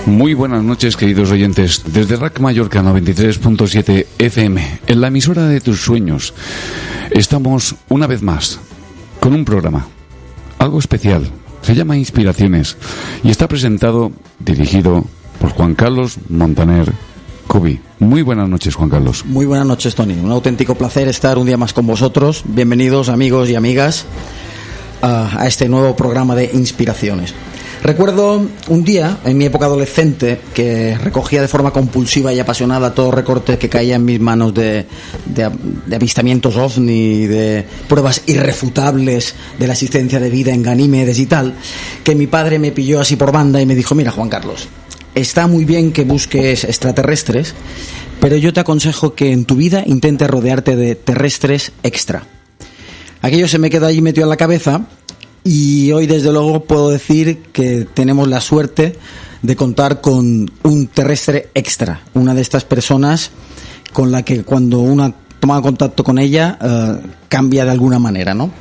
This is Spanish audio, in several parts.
Muy buenas noches, queridos oyentes. Desde RAC Mallorca 93.7 FM, en la emisora de tus sueños, estamos una vez más con un programa, algo especial. Se llama Inspiraciones y está presentado, dirigido por Juan Carlos Montaner Cubi. Muy buenas noches, Juan Carlos. Muy buenas noches, Tony. Un auténtico placer estar un día más con vosotros. Bienvenidos, amigos y amigas, a este nuevo programa de Inspiraciones. Recuerdo un día, en mi época adolescente, que recogía de forma compulsiva y apasionada todo recorte que caía en mis manos de avistamientos ovni, de pruebas irrefutables de la existencia de vida en Ganímedes y tal, que mi padre me pilló así por banda y me dijo: mira, Juan Carlos, está muy bien que busques extraterrestres, pero yo te aconsejo que en tu vida intentes rodearte de terrestres extra. Aquello se me quedó allí metido en la cabeza. Y hoy, desde luego, puedo decir que tenemos la suerte de contar con un terrestre extra, una de estas personas con la que cuando uno toma contacto con ella cambia de alguna manera, ¿no?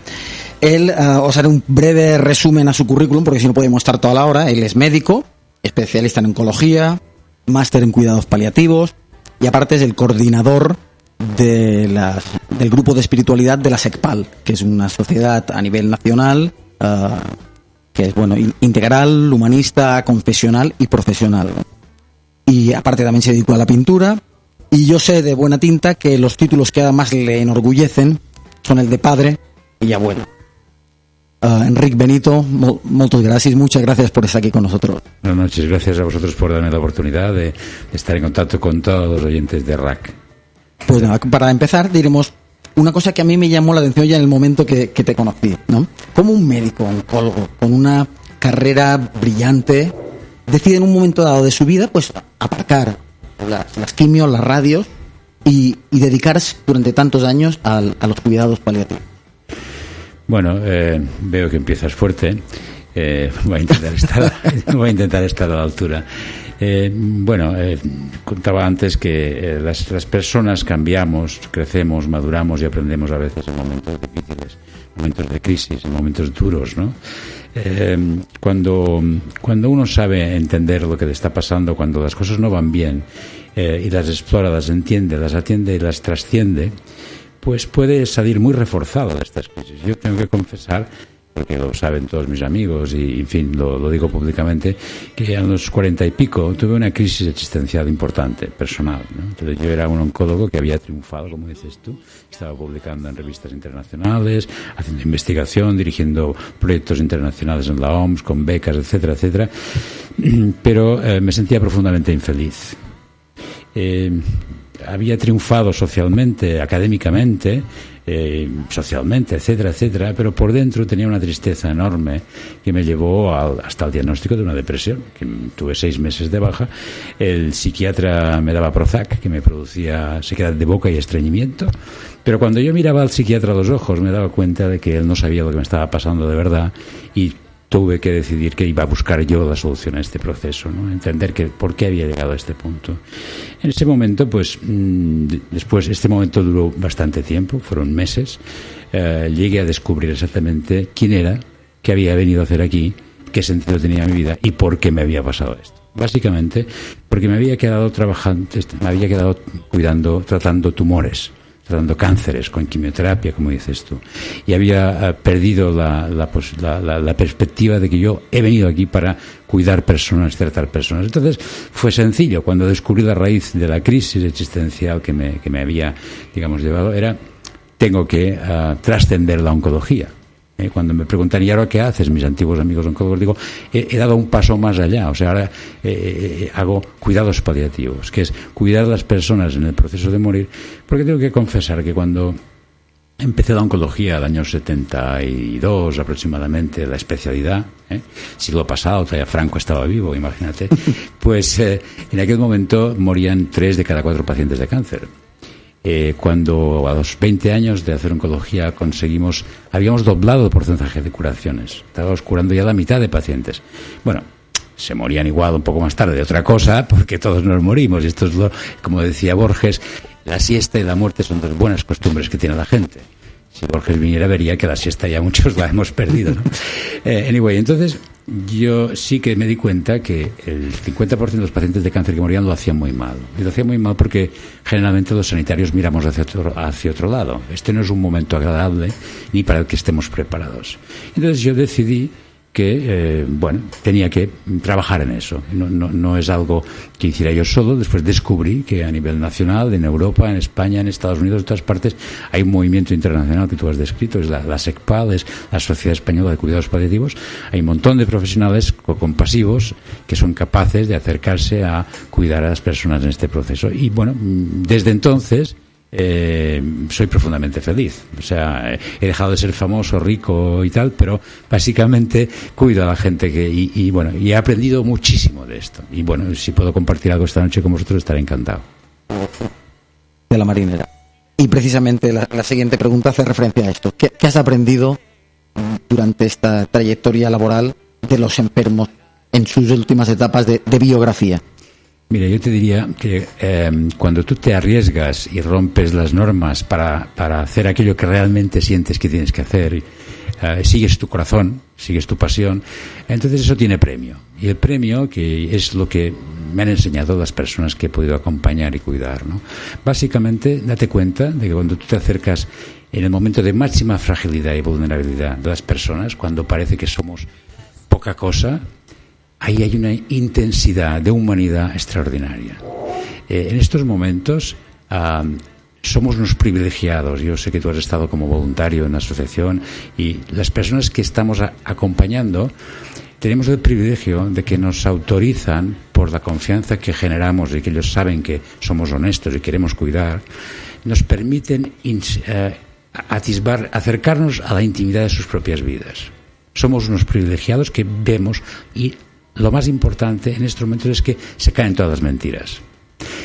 Él, os haré un breve resumen a su currículum, porque si no podemos estar toda la hora. Él es médico, especialista en oncología, máster en cuidados paliativos y aparte es el coordinador del grupo de espiritualidad de la SECPAL, que es una sociedad a nivel nacional que es integral, humanista, confesional y profesional. Y aparte también se dedicó a la pintura. Y yo sé de buena tinta que los títulos que además le enorgullecen son el de padre y abuelo. Enric Benito, muchas gracias por estar aquí con nosotros. Buenas noches, gracias a vosotros por darme la oportunidad de estar en contacto con todos los oyentes de RAC. Pues nada, para empezar diremos una cosa que a mí me llamó la atención ya en el momento que te conocí, ¿no? Como un médico oncólogo con una carrera brillante decide en un momento dado de su vida pues aparcar las quimios, las radios y dedicarse durante tantos años a los cuidados paliativos. Bueno, veo que empiezas fuerte. Voy a intentar estar a la altura. Contaba antes que las personas cambiamos, crecemos, maduramos y aprendemos a veces en momentos difíciles, momentos de crisis, en momentos duros, ¿no? Cuando uno sabe entender lo que le está pasando, cuando las cosas no van bien y las explora, las entiende, las atiende y las trasciende, pues puede salir muy reforzado de estas crisis. Yo tengo que confesar, porque lo saben todos mis amigos y, en fin, lo digo públicamente, que a los 40 y pico tuve una crisis existencial importante, personal, ¿no? Entonces yo era un oncólogo que había triunfado, como dices tú, estaba publicando en revistas internacionales, haciendo investigación, dirigiendo proyectos internacionales en la OMS, con becas, etcétera, etcétera, pero me sentía profundamente infeliz. Había triunfado socialmente, académicamente, socialmente, etcétera, etcétera, pero por dentro tenía una tristeza enorme que me llevó hasta el diagnóstico de una depresión, que tuve 6 meses de baja. El psiquiatra me daba Prozac, que me producía sequedad de boca y estreñimiento, pero cuando yo miraba al psiquiatra a los ojos me daba cuenta de que él no sabía lo que me estaba pasando de verdad y tuve que decidir que iba a buscar yo la solución a este proceso, ¿no? Entender por qué había llegado a este punto. En ese momento, después, este momento duró bastante tiempo, fueron meses, llegué a descubrir exactamente quién era, qué había venido a hacer aquí, qué sentido tenía mi vida y por qué me había pasado esto. Básicamente, porque me había quedado tratando tumores, tratando cánceres con quimioterapia, como dices tú, y había perdido la perspectiva de que yo he venido aquí para cuidar personas, tratar personas. Entonces fue sencillo. Cuando descubrí la raíz de la crisis existencial que me había, llevado, tengo que trascender la oncología. Cuando me preguntan, ¿y ahora qué haces? Mis antiguos amigos oncólogos, digo, he dado un paso más allá. O sea, ahora hago cuidados paliativos, que es cuidar a las personas en el proceso de morir, porque tengo que confesar que cuando empecé la oncología el año 72 aproximadamente, la especialidad, siglo pasado, todavía Franco estaba vivo, imagínate, pues en aquel momento morían 3 de cada 4 pacientes de cáncer. Cuando a los 20 años de hacer oncología habíamos doblado el porcentaje de curaciones, estábamos curando ya la mitad de pacientes. Bueno, se morían igual un poco más tarde de otra cosa, porque todos nos morimos, y esto es como decía Borges, la siesta y la muerte son 2 buenas costumbres que tiene la gente. Si Borges viniera vería que la siesta ya muchos la hemos perdido, ¿no? Anyway, entonces yo sí que me di cuenta que el 50% de los pacientes de cáncer que morían lo hacían muy mal. Y lo hacían muy mal porque generalmente los sanitarios miramos hacia otro lado. Este no es un momento agradable ni para el que estemos preparados. Entonces yo decidí que, tenía que trabajar en eso. No es algo que hiciera yo solo. Después descubrí que a nivel nacional, en Europa, en España, en Estados Unidos, en todas partes, hay un movimiento internacional que tú has descrito, es la SECPAL, es la Sociedad Española de Cuidados Paliativos. Hay un montón de profesionales compasivos que son capaces de acercarse a cuidar a las personas en este proceso. Y desde entonces soy profundamente feliz. O sea, he dejado de ser famoso, rico y tal, pero básicamente cuido a la gente y he aprendido muchísimo de esto. Y si puedo compartir algo esta noche con vosotros, estaré encantado. De la marinera. Y precisamente la siguiente pregunta hace referencia a esto. ¿Qué has aprendido durante esta trayectoria laboral de los enfermos en sus últimas etapas de biografía? Mira, yo te diría que cuando tú te arriesgas y rompes las normas para hacer aquello que realmente sientes que tienes que hacer, sigues tu corazón, sigues tu pasión, entonces eso tiene premio. Y el premio, que es lo que me han enseñado las personas que he podido acompañar y cuidar, ¿no? Básicamente, date cuenta de que cuando tú te acercas en el momento de máxima fragilidad y vulnerabilidad de las personas, cuando parece que somos poca cosa, ahí hay una intensidad de humanidad extraordinaria. En estos momentos somos unos privilegiados. Yo sé que tú has estado como voluntario en la asociación y las personas que estamos acompañando tenemos el privilegio de que nos autorizan, por la confianza que generamos y que ellos saben que somos honestos y queremos cuidar, nos permiten acercarnos a la intimidad de sus propias vidas. Somos unos privilegiados que vemos, y lo más importante en estos momentos es que se caen todas las mentiras.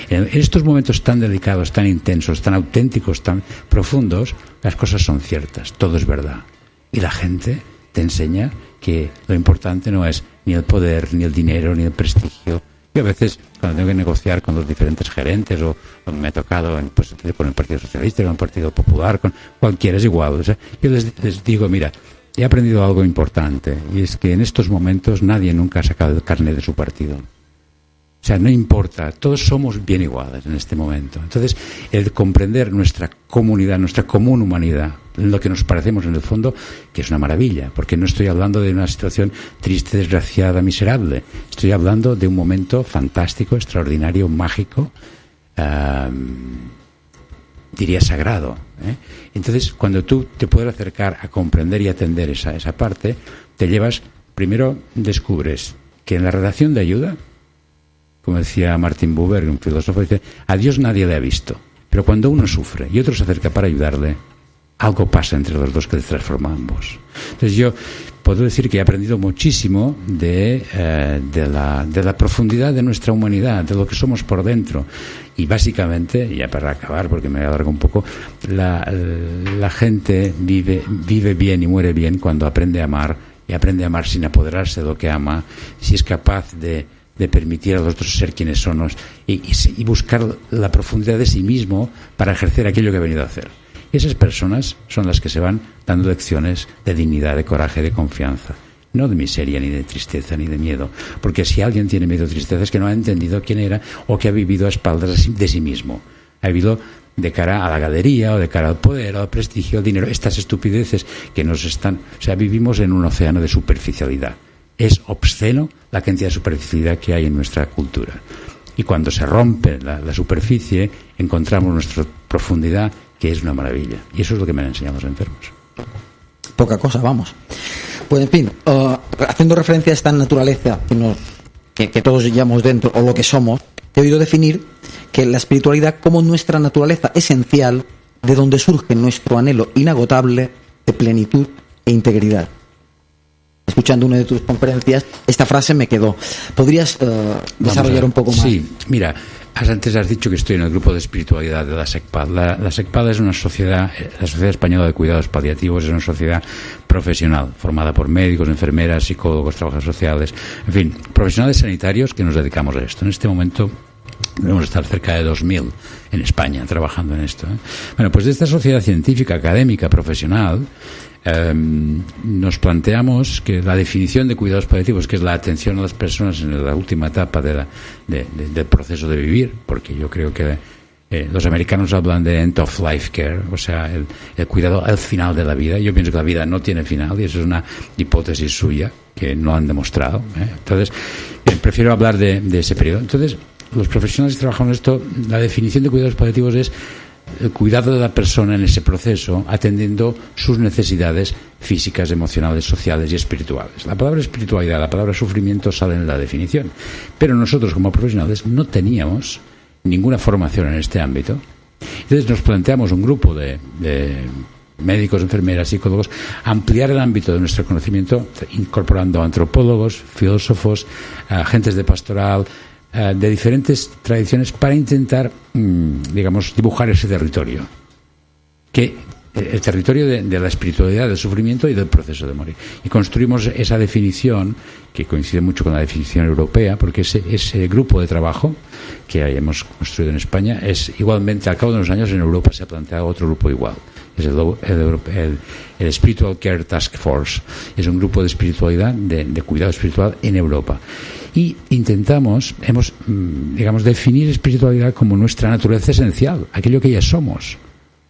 En estos momentos tan delicados, tan intensos, tan auténticos, tan profundos, las cosas son ciertas, todo es verdad. Y la gente te enseña que lo importante no es ni el poder, ni el dinero, ni el prestigio. Yo a veces, cuando tengo que negociar con los diferentes gerentes, o me ha tocado con el Partido Socialista, con el Partido Popular, con cualquiera, es igual. O sea, yo les digo, mira, he aprendido algo importante, y es que en estos momentos nadie nunca ha sacado el carnet de su partido. O sea, no importa, todos somos bien iguales en este momento. Entonces, el comprender nuestra comunidad, nuestra común humanidad, en lo que nos parecemos en el fondo, que es una maravilla, porque no estoy hablando de una situación triste, desgraciada, miserable. Estoy hablando de un momento fantástico, extraordinario, mágico, diría sagrado, ¿eh? Entonces, cuando tú te puedes acercar a comprender y atender esa parte, te llevas, primero descubres que en la relación de ayuda, como decía Martin Buber, un filósofo, dice, a Dios nadie le ha visto, pero cuando uno sufre y otro se acerca para ayudarle, algo pasa entre los dos que les transforma a ambos. Entonces yo puedo decir que he aprendido muchísimo de la profundidad de nuestra humanidad, de lo que somos por dentro. Y básicamente, ya para acabar, porque me alargo un poco, la gente vive bien y muere bien cuando aprende a amar, y aprende a amar sin apoderarse de lo que ama, si es capaz de permitir a los otros ser quienes son y buscar la profundidad de sí mismo para ejercer aquello que ha venido a hacer. Esas personas son las que se van dando lecciones de dignidad, de coraje, de confianza. No de miseria, ni de tristeza, ni de miedo. Porque si alguien tiene miedo o tristeza es que no ha entendido quién era, o que ha vivido a espaldas de sí mismo. Ha vivido de cara a la galería, o de cara al poder, al prestigio, al dinero. Estas estupideces que nos están... O sea, vivimos en un océano de superficialidad. Es obsceno la cantidad de superficialidad que hay en nuestra cultura. Y cuando se rompe la superficie, encontramos nuestra profundidad, que es una maravilla. Y eso es lo que me han enseñado los enfermos. Poca cosa, vamos. Pues en fin, haciendo referencia a esta naturaleza que todos llevamos dentro, o lo que somos, he oído definir que la espiritualidad como nuestra naturaleza esencial, de donde surge nuestro anhelo inagotable de plenitud e integridad. Escuchando una de tus conferencias, esta frase me quedó. ¿Podrías desarrollar un poco más? Sí, mira, antes has dicho que estoy en el grupo de espiritualidad de la SECPAD. La SECPAD es una sociedad, la Sociedad Española de Cuidados Paliativos, es una sociedad profesional, formada por médicos, enfermeras, psicólogos, trabajadores sociales, en fin, profesionales sanitarios que nos dedicamos a esto. En este momento Debemos estar cerca de 2.000 en España trabajando en esto. Bueno, pues de esta sociedad científica, académica, profesional, nos planteamos que la definición de cuidados paliativos, que es la atención a las personas en la última etapa del proceso de vivir, porque yo creo que los americanos hablan de end of life care, o sea, el cuidado al final de la vida. Yo pienso que la vida no tiene final y eso es una hipótesis suya que no han demostrado. Entonces, prefiero hablar de ese periodo. Entonces, los profesionales que trabajan en esto, la definición de cuidados paliativos es el cuidado de la persona en ese proceso, atendiendo sus necesidades físicas, emocionales, sociales y espirituales. La palabra espiritualidad, la palabra sufrimiento salen en la definición, pero nosotros como profesionales no teníamos ninguna formación en este ámbito. Entonces nos planteamos un grupo de médicos, enfermeras, psicólogos, ampliar el ámbito de nuestro conocimiento, incorporando antropólogos, filósofos, agentes de pastoral, de diferentes tradiciones, para intentar, digamos, dibujar ese territorio, que el territorio de la espiritualidad, del sufrimiento y del proceso de morir. Y construimos esa definición, que coincide mucho con la definición europea, porque ese grupo de trabajo que hemos construido en España es igualmente, al cabo de unos años, en Europa se ha planteado otro grupo igual. Es el Spiritual Care Task Force. Es un grupo de espiritualidad, de cuidado espiritual en Europa. Y hemos, digamos, definir espiritualidad como nuestra naturaleza esencial, aquello que ya somos,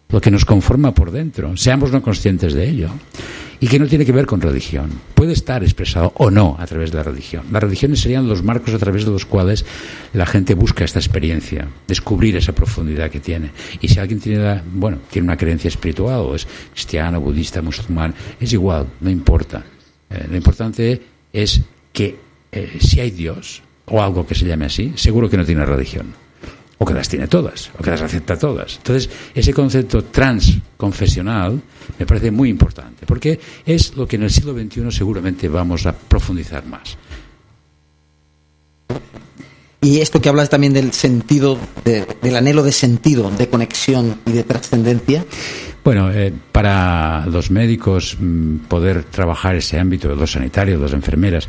lo que nos conforma por dentro, seamos no conscientes de ello, y que no tiene que ver con religión. Puede estar expresado o no a través de la religión. Las religiones serían los marcos a través de los cuales la gente busca esta experiencia, descubrir esa profundidad que tiene. Y si alguien tiene una creencia espiritual, o es cristiano, budista, musulmán, es igual, no importa. Lo importante es que si hay Dios, o algo que se llame así, seguro que no tiene religión, o que las tiene todas, o que las acepta todas. Entonces, ese concepto transconfesional me parece muy importante, porque es lo que en el siglo XXI seguramente vamos a profundizar más. Y esto que hablas también del sentido, del anhelo de sentido, de conexión y de trascendencia. Bueno, para los médicos poder trabajar ese ámbito, los sanitarios, las enfermeras,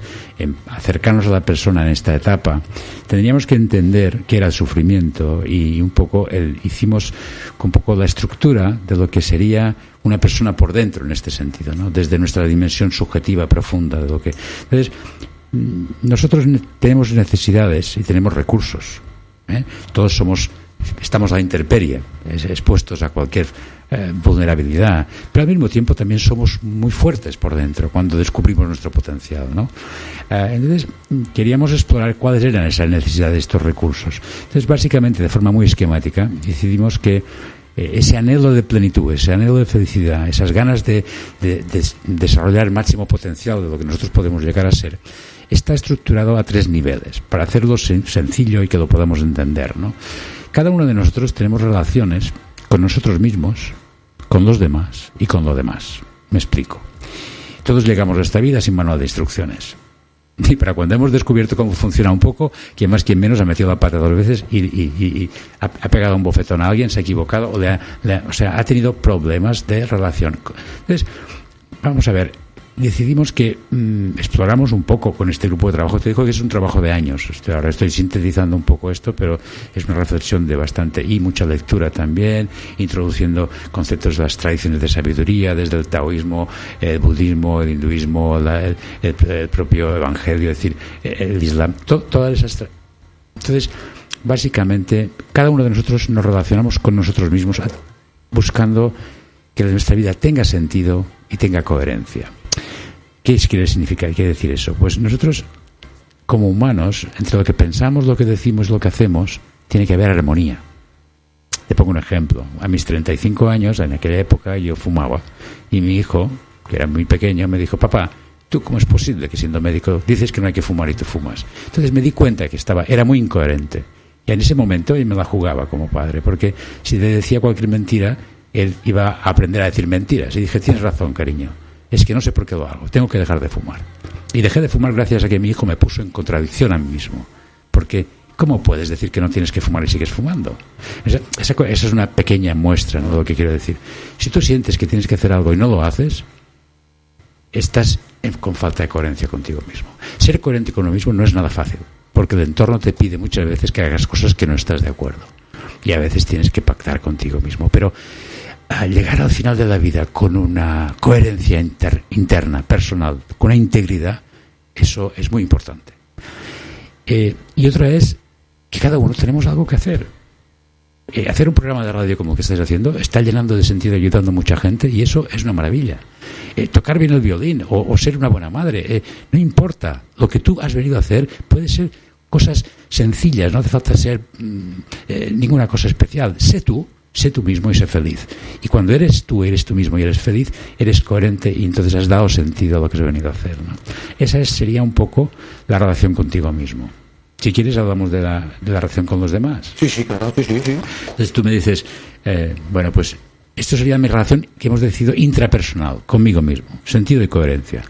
acercarnos a la persona en esta etapa, tendríamos que entender qué era el sufrimiento y un poco hicimos un poco la estructura de lo que sería una persona por dentro en este sentido, ¿no? Desde nuestra dimensión subjetiva profunda de lo que. Entonces, nosotros tenemos necesidades y tenemos recursos. Todos estamos a la intemperie, expuestos a cualquier vulnerabilidad, pero al mismo tiempo también somos muy fuertes por dentro cuando descubrimos nuestro potencial, ¿no? Entonces queríamos explorar cuáles eran esas necesidades, estos recursos. Entonces, básicamente, de forma muy esquemática, decidimos que ese anhelo de plenitud, ese anhelo de felicidad, esas ganas de desarrollar el máximo potencial de lo que nosotros podemos llegar a ser, está estructurado a 3 niveles, para hacerlo sencillo y que lo podamos entender, ¿no? Cada uno de nosotros tenemos relaciones con nosotros mismos, con los demás y con lo demás. Me explico. Todos llegamos a esta vida sin manual de instrucciones. Y para cuando hemos descubierto cómo funciona un poco, quien más, quien menos ha metido la pata 2 veces y ha pegado un bofetón a alguien, se ha equivocado o ha tenido problemas de relación. Entonces, vamos a ver. Decidimos que exploramos un poco con este grupo de trabajo. Te digo que es un trabajo de años. Ahora estoy sintetizando un poco esto, pero es una reflexión de bastante y mucha lectura también, introduciendo conceptos de las tradiciones de sabiduría, desde el taoísmo, el budismo, el hinduismo, el propio evangelio, es decir, el islam, todas esas. Entonces, básicamente, cada uno de nosotros nos relacionamos con nosotros mismos buscando que nuestra vida tenga sentido y tenga coherencia. ¿Qué quiere significar? ¿Qué quiere decir eso? Pues nosotros, como humanos, entre lo que pensamos, lo que decimos, lo que hacemos, tiene que haber armonía. Te pongo un ejemplo. A mis 35 años, en aquella época, yo fumaba. Y mi hijo, que era muy pequeño, me dijo: papá, ¿tú cómo es posible que siendo médico dices que no hay que fumar y tú fumas? Entonces me di cuenta que era muy incoherente. Y en ese momento él me la jugaba como padre, porque si le decía cualquier mentira, él iba a aprender a decir mentiras. Y dije: tienes razón, cariño. Es que no sé por qué lo hago, tengo que dejar de fumar. Y dejé de fumar gracias a que mi hijo me puso en contradicción a mí mismo. Porque, ¿cómo puedes decir que no tienes que fumar y sigues fumando? Esa es una pequeña muestra, ¿no?, de lo que quiero decir. Si tú sientes que tienes que hacer algo y no lo haces, estás con falta de coherencia contigo mismo. Ser coherente con uno mismo no es nada fácil. porque el entorno te pide muchas veces que hagas cosas que no estás de acuerdo. Y a veces tienes que pactar contigo mismo. Pero al llegar al final de la vida con una coherencia interna, personal, con una integridad, eso es muy importante. Y otra es que cada uno tenemos algo que hacer. Hacer un programa de radio como el que estáis haciendo está llenando de sentido, ayudando a mucha gente, y eso es una maravilla. Tocar bien el violín o ser una buena madre, no importa. Lo que tú has venido a hacer puede ser cosas sencillas, no hace falta ser ninguna cosa especial. Sé tú mismo y sé feliz. Y cuando eres tú mismo y eres feliz, eres coherente, y entonces has dado sentido a lo que has venido a hacer, ¿no? Esa sería un poco la relación contigo mismo. Si quieres, hablamos de la relación con los demás. Sí, claro, sí. Entonces tú me dices, bueno, pues esto sería mi relación que hemos decidido intrapersonal, conmigo mismo, sentido y coherencia.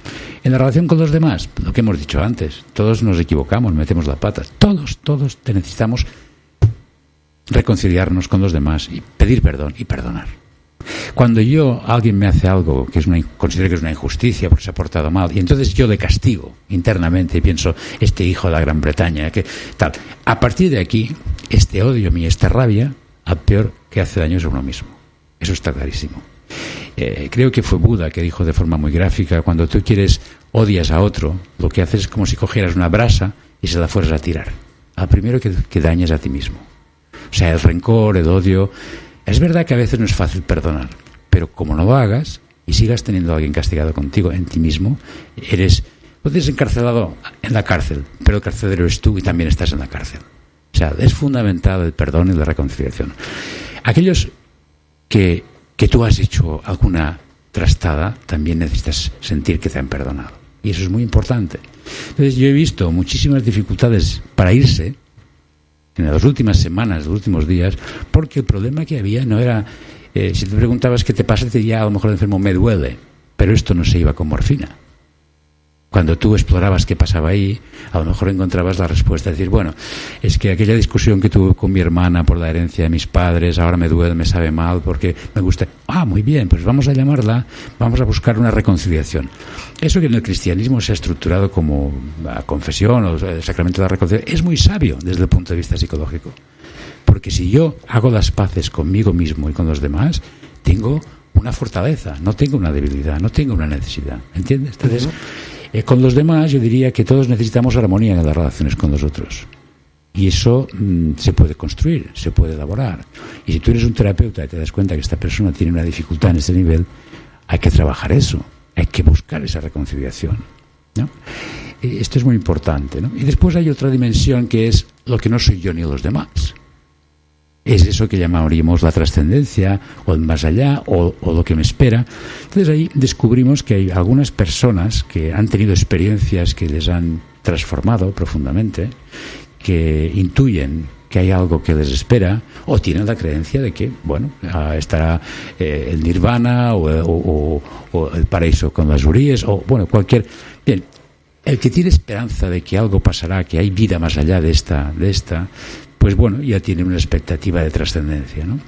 En la relación con los demás, lo que hemos dicho antes, todos nos equivocamos, metemos la pata. Todos te necesitamos reconciliarnos con los demás y pedir perdón y perdonar. Cuando alguien me hace algo que considero que es una injusticia porque se ha portado mal, y entonces yo le castigo internamente y pienso, este hijo de la Gran Bretaña, que tal. A partir de aquí, este odio mío, esta rabia, al peor que hace daño es a uno mismo. Eso está clarísimo. Creo que fue Buda que dijo de forma muy gráfica, cuando tú odias a otro, lo que haces es como si cogieras una brasa y se la fueras a tirar. Al primero que dañes a ti mismo. O sea, el rencor, el odio. Es verdad que a veces no es fácil perdonar, pero como no lo hagas y sigas teniendo a alguien castigado contigo, en ti mismo, lo tienes encarcelado en la cárcel, pero el carcelero eres tú y también estás en la cárcel. O sea, es fundamental el perdón y la reconciliación. Aquellos que tú has hecho alguna trastada, también necesitas sentir que te han perdonado. Y eso es muy importante. Entonces, yo he visto muchísimas dificultades para irse en las últimas semanas, los últimos días, porque el problema que había no era, si te preguntabas qué te pasa, te diría, a lo mejor el enfermo, me duele, pero esto no se iba con morfina. Cuando tú explorabas qué pasaba ahí, a lo mejor encontrabas la respuesta, decir, bueno, es que aquella discusión que tuve con mi hermana por la herencia de mis padres, ahora me duele, me sabe mal, porque me gusta. Muy bien, pues vamos a buscar una reconciliación. Eso que en el cristianismo se ha estructurado como la confesión o el sacramento de la reconciliación es muy sabio desde el punto de vista psicológico. Porque si yo hago las paces conmigo mismo y con los demás, tengo una fortaleza, no tengo una debilidad, no tengo una necesidad. ¿Entiendes? Entonces, con los demás yo diría que todos necesitamos armonía en las relaciones con los otros. Y eso se puede construir, se puede elaborar. Y si tú eres un terapeuta y te das cuenta que esta persona tiene una dificultad en ese nivel, hay que trabajar eso, hay que buscar esa reconciliación, ¿no? Esto es muy importante, ¿no? Y después hay otra dimensión que es lo que no soy yo ni los demás. Es eso que llamaríamos la trascendencia, o el más allá, o lo que me espera. Entonces ahí descubrimos que hay algunas personas que han tenido experiencias que les han transformado profundamente, que intuyen que hay algo que les espera, o tienen la creencia de que, bueno, estará el nirvana o el paraíso con las huríes, o bueno, cualquier... Bien, el que tiene esperanza de que algo pasará, que hay vida más allá de esta, pues bueno, ya tiene una expectativa de trascendencia, ¿no?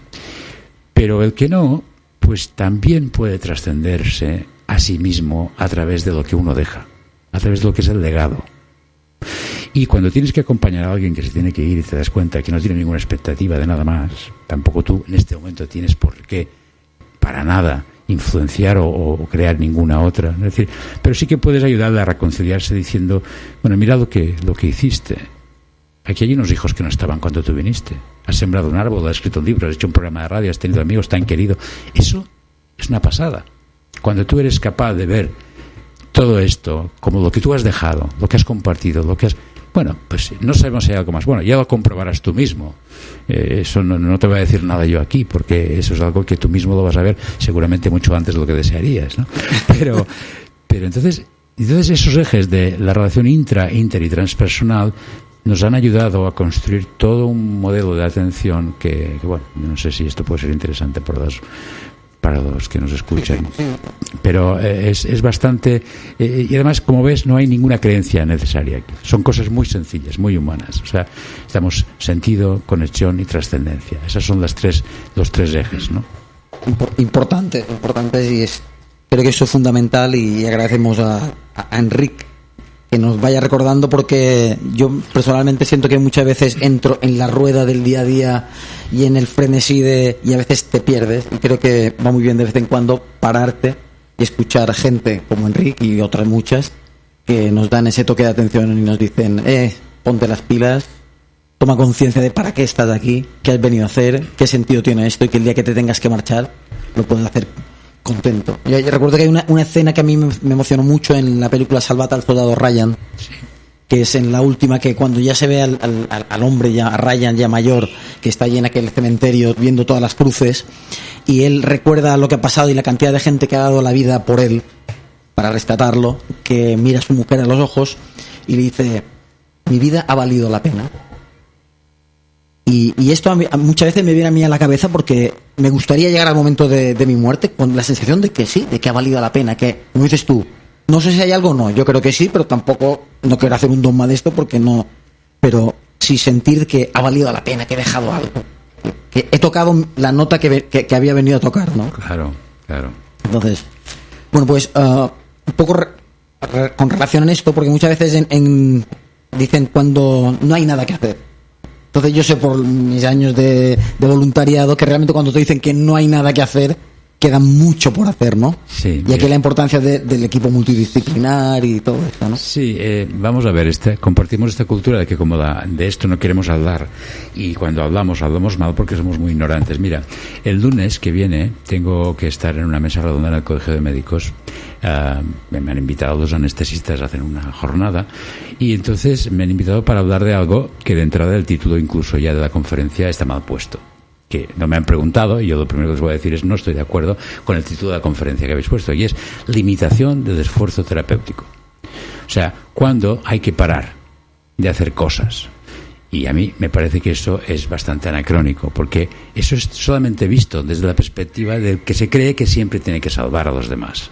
Pero el que no, pues también puede trascenderse a sí mismo a través de lo que uno deja, a través de lo que es el legado. Y cuando tienes que acompañar a alguien que se tiene que ir y te das cuenta que no tiene ninguna expectativa de nada más, tampoco tú en este momento tienes por qué, para nada, influenciar o crear ninguna otra. Es decir, pero sí que puedes ayudarle a reconciliarse diciendo, bueno, mira lo que hiciste. Aquí hay unos hijos que no estaban cuando tú viniste. Has sembrado un árbol, has escrito un libro, has hecho un programa de radio, has tenido amigos tan queridos. Eso es una pasada. Cuando tú eres capaz de ver todo esto como lo que tú has dejado, lo que has compartido, lo que has... Bueno, pues no sabemos si hay algo más. Bueno, ya lo comprobarás tú mismo. Eso no te voy a decir nada yo aquí, porque eso es algo que tú mismo lo vas a ver seguramente mucho antes de lo que desearías, ¿no? Pero entonces esos ejes de la relación inter y transpersonal nos han ayudado a construir todo un modelo de atención que bueno, no sé si esto puede ser interesante para los que nos escuchan, pero es bastante y además, como ves, no hay ninguna creencia necesaria aquí. Son cosas muy sencillas, muy humanas. O sea, estamos sentido, conexión y trascendencia. Esas son los tres ejes, ¿no? Importante, y creo que eso es fundamental, y agradecemos a Enric que nos vaya recordando, porque yo personalmente siento que muchas veces entro en la rueda del día a día y en el frenesí y a veces te pierdes, y creo que va muy bien de vez en cuando pararte y escuchar gente como Enrique y otras muchas que nos dan ese toque de atención y nos dicen, ponte las pilas, toma conciencia de para qué estás aquí, qué has venido a hacer, qué sentido tiene esto, y que el día que te tengas que marchar lo puedes hacer contento. Yo recuerdo que hay una escena que a mí me emocionó mucho en la película Salvate al soldado Ryan, sí, que es en la última, que cuando ya se ve al hombre, ya a Ryan ya mayor, que está allí en aquel cementerio viendo todas las cruces, y él recuerda lo que ha pasado y la cantidad de gente que ha dado la vida por él para rescatarlo, que mira a su mujer a los ojos y le dice, mi vida ha valido la pena. Y esto muchas veces me viene a mí a la cabeza, porque me gustaría llegar al momento de mi muerte con la sensación de que sí, de que ha valido la pena, que, como dices tú, no sé si hay algo o no, yo creo que sí, pero tampoco no quiero hacer un dogma de esto, porque no, pero sí sentir que ha valido la pena, que he dejado algo, que he tocado la nota que había venido a tocar, ¿no? Claro. Entonces, bueno, pues un poco con relación a esto, porque muchas veces dicen cuando no hay nada que hacer. Entonces yo sé por mis años de voluntariado que realmente cuando te dicen que no hay nada que hacer, queda mucho por hacer, ¿no? Sí. Y aquí la importancia del equipo multidisciplinar y todo esto, ¿no? Sí, vamos a ver, compartimos esta cultura de que como de esto no queremos hablar, y cuando hablamos mal porque somos muy ignorantes. Mira, el lunes que viene tengo que estar en una mesa redonda en el Colegio de Médicos. Me han invitado 2 anestesistas a hacer una jornada, y entonces me han invitado para hablar de algo que de entrada el título incluso ya de la conferencia está mal puesto, que no me han preguntado, y yo lo primero que les voy a decir es no estoy de acuerdo con el título de la conferencia que habéis puesto, y es limitación del esfuerzo terapéutico. O sea, cuando hay que parar de hacer cosas. Y a mí me parece que eso es bastante anacrónico, porque eso es solamente visto desde la perspectiva del que se cree que siempre tiene que salvar a los demás.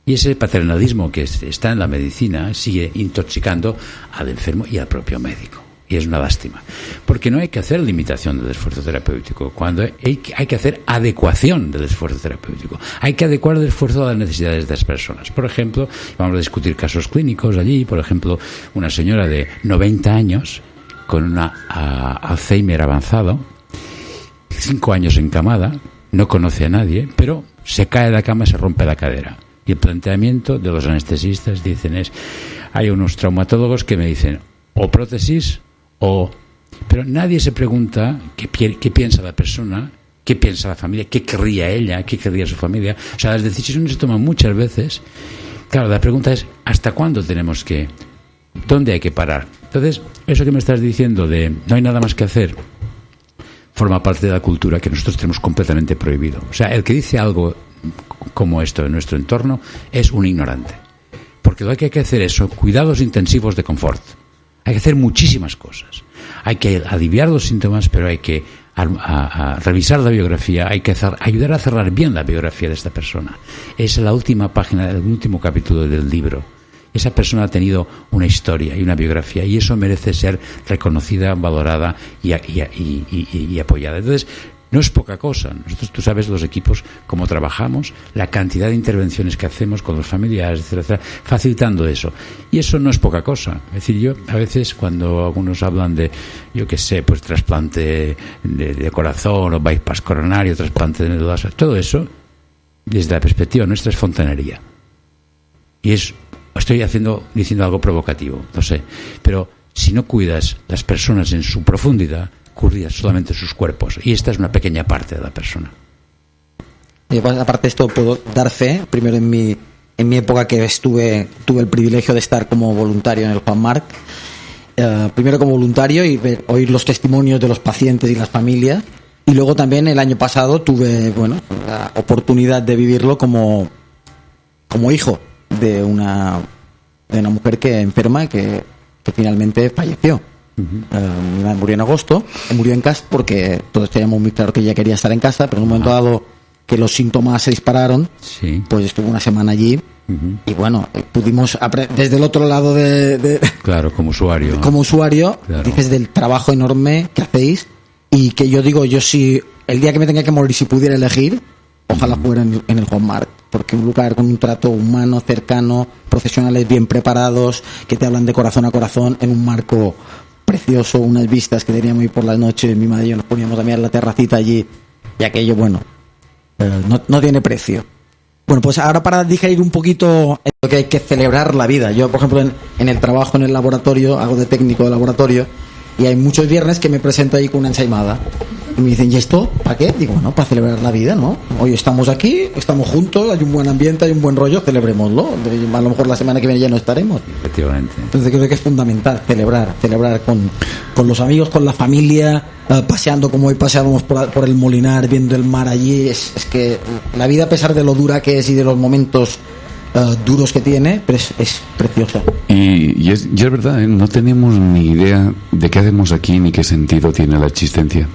Y ese paternalismo que está en la medicina sigue intoxicando al enfermo y al propio médico. Y es una lástima, porque no hay que hacer limitación del esfuerzo terapéutico, cuando hay que hacer adecuación del esfuerzo terapéutico. Hay que adecuar el esfuerzo a las necesidades de las personas. Por ejemplo, vamos a discutir casos clínicos allí, por ejemplo, una señora de 90 años con una Alzheimer avanzado, 5 años encamada, no conoce a nadie, pero se cae de la cama y se rompe la cadera. Y el planteamiento de los anestesistas hay unos traumatólogos que me dicen, o prótesis, pero nadie se pregunta qué piensa la persona, qué piensa la familia, qué querría ella, qué querría su familia. O sea, las decisiones se toman muchas veces. Claro, la pregunta es ¿hasta cuándo dónde hay que parar? Entonces, eso que me estás diciendo de no hay nada más que hacer forma parte de la cultura que nosotros tenemos completamente prohibido. O sea, el que dice algo como esto en nuestro entorno es un ignorante, porque lo que hay que hacer es cuidados intensivos de confort. Hay que hacer muchísimas cosas. Hay que aliviar los síntomas, pero hay que revisar la biografía, hay que ayudar a cerrar bien la biografía de esta persona. Es la última página, el último capítulo del libro. Esa persona ha tenido una historia y una biografía, y eso merece ser reconocida, valorada y apoyada. Entonces, no es poca cosa. Nosotros, tú sabes, los equipos, cómo trabajamos, la cantidad de intervenciones que hacemos con los familiares, etcétera, facilitando eso. Y eso no es poca cosa. Es decir, yo, a veces, cuando algunos hablan de, yo qué sé, pues trasplante de corazón o bypass coronario, trasplante de médulas, todo eso, desde la perspectiva nuestra, es fontanería. Y estoy diciendo algo provocativo, no sé. Pero si no cuidas las personas en su profundidad, cuidas solamente sus cuerpos, y esta es una pequeña parte de la persona. Aparte de esto, puedo dar fe. Primero, en mi época que tuve el privilegio de estar como voluntario en el Juan Marc, primero como voluntario y oír los testimonios de los pacientes y las familias, y luego también el año pasado tuve la oportunidad de vivirlo como hijo de una mujer que enferma, que finalmente falleció. Mi madre murió en agosto, murió en casa porque todos teníamos muy claro que ella quería estar en casa, pero en un momento dado que los síntomas se dispararon, sí, pues estuve una semana allí. Y bueno, pudimos desde el otro lado claro, como usuario, claro, dices del trabajo enorme que hacéis, y que yo digo, yo si el día que me tenga que morir, si pudiera elegir, ojalá fuera en el Juan Marc, porque un lugar con un trato humano, cercano, profesionales bien preparados, que te hablan de corazón a corazón, en un marco precioso, unas vistas que teníamos ahí por las noches, mi madre y yo nos poníamos a mirar la terracita allí, y aquello, bueno, no tiene precio. Bueno, pues ahora para digerir un poquito lo que hay que celebrar la vida. Yo, por ejemplo, en el trabajo en el laboratorio, hago de técnico de laboratorio, y hay muchos viernes que me presento ahí con una ensaimada. Y me dicen, ¿y esto para qué? Digo, bueno, para celebrar la vida, ¿no? Hoy estamos aquí, estamos juntos, hay un buen ambiente, hay un buen rollo, celebrémoslo. A lo mejor la semana que viene ya no estaremos. Efectivamente. Entonces creo que es fundamental celebrar con los amigos, con la familia, paseando como hoy paseábamos por el Molinar, viendo el mar allí. Es que la vida, a pesar de lo dura que es y de los momentos duros que tiene, pero es preciosa. Y es verdad, ¿eh? No tenemos ni idea de qué hacemos aquí ni qué sentido tiene la existencia.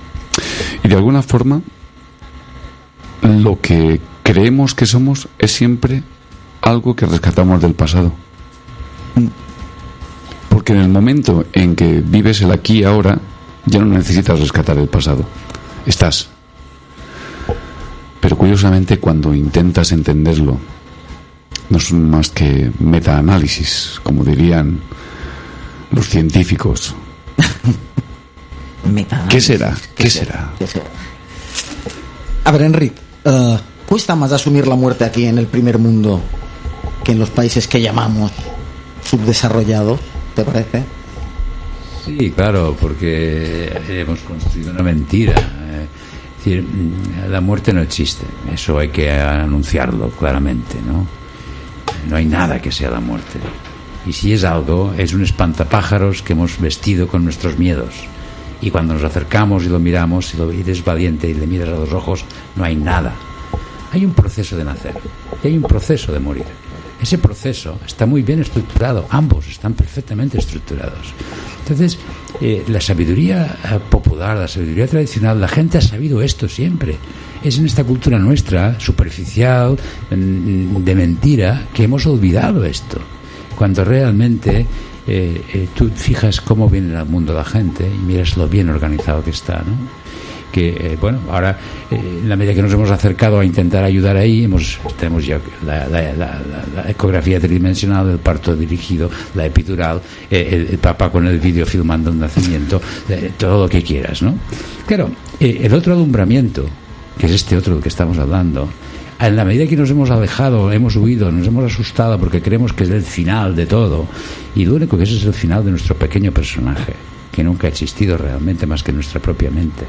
Y de alguna forma, lo que creemos que somos es siempre algo que rescatamos del pasado. Porque en el momento en que vives el aquí y ahora, ya no necesitas rescatar el pasado. Estás. Pero curiosamente, cuando intentas entenderlo, no son más que metaanálisis, como dirían los científicos. ¿Qué será? ¿Qué será? A ver, Enric, ¿cuesta más asumir la muerte aquí en el primer mundo que en los países que llamamos subdesarrollados, te parece? Sí, claro, porque hemos construido una mentira. Es decir, la muerte no existe, eso hay que anunciarlo claramente, ¿no? No hay nada que sea la muerte. Y si es algo, es un espantapájaros que hemos vestido con nuestros miedos. Y cuando nos acercamos y lo miramos, y eres valiente y le miras a los ojos, no hay nada. Hay un proceso de nacer y hay un proceso de morir. Ese proceso está muy bien estructurado, ambos están perfectamente estructurados. Entonces, la sabiduría popular, la sabiduría tradicional, la gente ha sabido esto siempre. Es en esta cultura nuestra, superficial, de mentira, que hemos olvidado esto. Cuando realmente tú fijas cómo viene al mundo la gente y miras lo bien organizado que está, ¿no? Que, bueno, ahora, en la medida que nos hemos acercado a intentar ayudar ahí, tenemos ya la ecografía tridimensional, el parto dirigido, la epidural, el papá con el vídeo filmando el nacimiento, todo lo que quieras, ¿no? Claro, el otro alumbramiento, que es este otro del que estamos hablando, en la medida que nos hemos alejado, hemos huido, nos hemos asustado porque creemos que es el final de todo, y lo único que es el final de nuestro pequeño personaje, que nunca ha existido realmente más que en nuestra propia mente.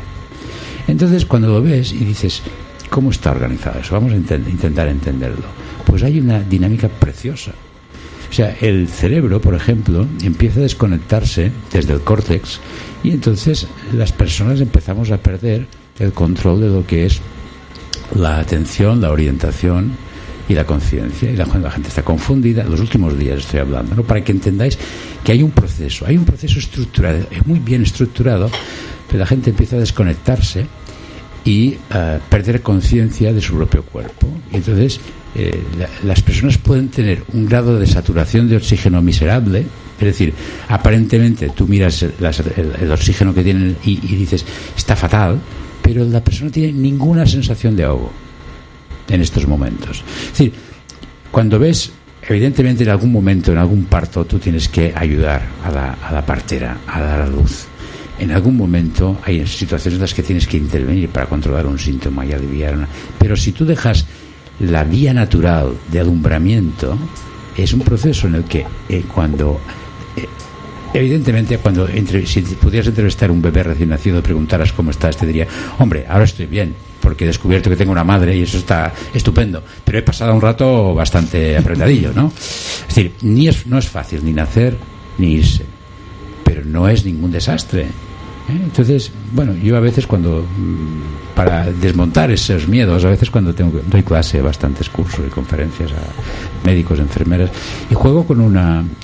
Entonces, cuando lo ves y dices, ¿cómo está organizado eso? Vamos a intentar entenderlo. Pues hay una dinámica preciosa. O sea, el cerebro, por ejemplo, empieza a desconectarse desde el córtex, y entonces las personas empezamos a perder el control de lo que es la atención, la orientación y la conciencia, y la gente está confundida. Los últimos días estoy hablando, ¿no? Para que entendáis que hay un proceso estructurado, muy bien estructurado, pero la gente empieza a desconectarse y a perder conciencia de su propio cuerpo. Y entonces las personas pueden tener un grado de saturación de oxígeno miserable, es decir, aparentemente tú miras el oxígeno que tienen y dices, está fatal, pero la persona tiene ninguna sensación de ahogo en estos momentos. Es decir, cuando ves, evidentemente en algún momento, en algún parto, tú tienes que ayudar a la partera a dar a luz. En algún momento hay situaciones en las que tienes que intervenir para controlar un síntoma y aliviar una. Pero si tú dejas la vía natural de alumbramiento, es un proceso en el que evidentemente, si pudieras entrevistar a un bebé recién nacido y preguntaras cómo estás, te diría, hombre, ahora estoy bien, porque he descubierto que tengo una madre y eso está estupendo, pero he pasado un rato bastante apretadillo, ¿no? Es decir, no es fácil ni nacer ni irse, pero no es ningún desastre. Entonces, bueno, yo a veces para desmontar esos miedos, a veces cuando doy clase, bastantes cursos y conferencias a médicos, enfermeras, y juego con un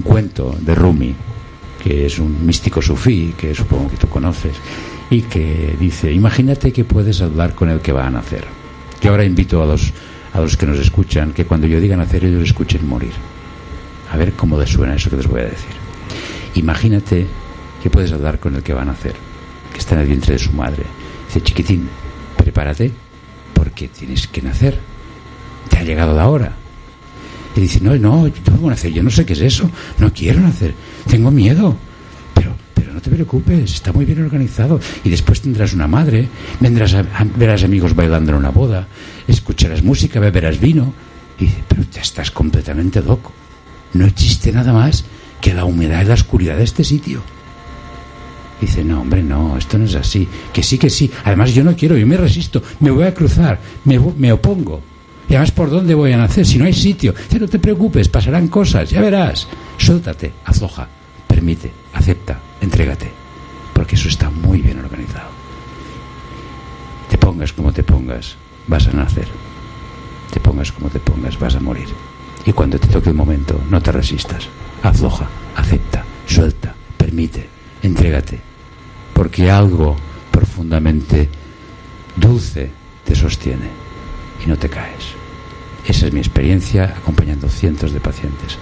cuento de Rumi, que es un místico sufí, que supongo que tú conoces, y que dice, imagínate que puedes hablar con el que va a nacer. Yo ahora invito a los que nos escuchan, que cuando yo diga nacer, ellos escuchen morir. A ver cómo les suena eso que les voy a decir. Imagínate que puedes hablar con el que va a nacer, que está en el vientre de su madre. Dice, chiquitín, prepárate, porque porque tienes que nacer. Te ha llegado la hora. Y dice, no, yo no voy a nacer, yo no sé qué es eso, no quiero nacer, tengo miedo. Pero no te preocupes, está muy bien organizado. Y después tendrás una madre, verás amigos bailando en una boda, escucharás música, beberás vino. Y dice, pero ya estás completamente loco. No existe nada más que la humedad y la oscuridad de este sitio. Dice, no, hombre, no, esto no es así. Que sí. Además, yo no quiero, yo me resisto, me voy a cruzar, me opongo. Y además, ¿por dónde voy a nacer? Si no hay sitio. Dice, no te preocupes, pasarán cosas, ya verás. Suéltate, afloja, permite, acepta, entrégate. Porque eso está muy bien organizado. Te pongas como te pongas, vas a nacer. Te pongas como te pongas, vas a morir. Y cuando te toque el momento, no te resistas. Afloja, acepta, suelta, permite, entrégate. Porque algo profundamente dulce te sostiene y no te caes. Esa es mi experiencia acompañando cientos de pacientes.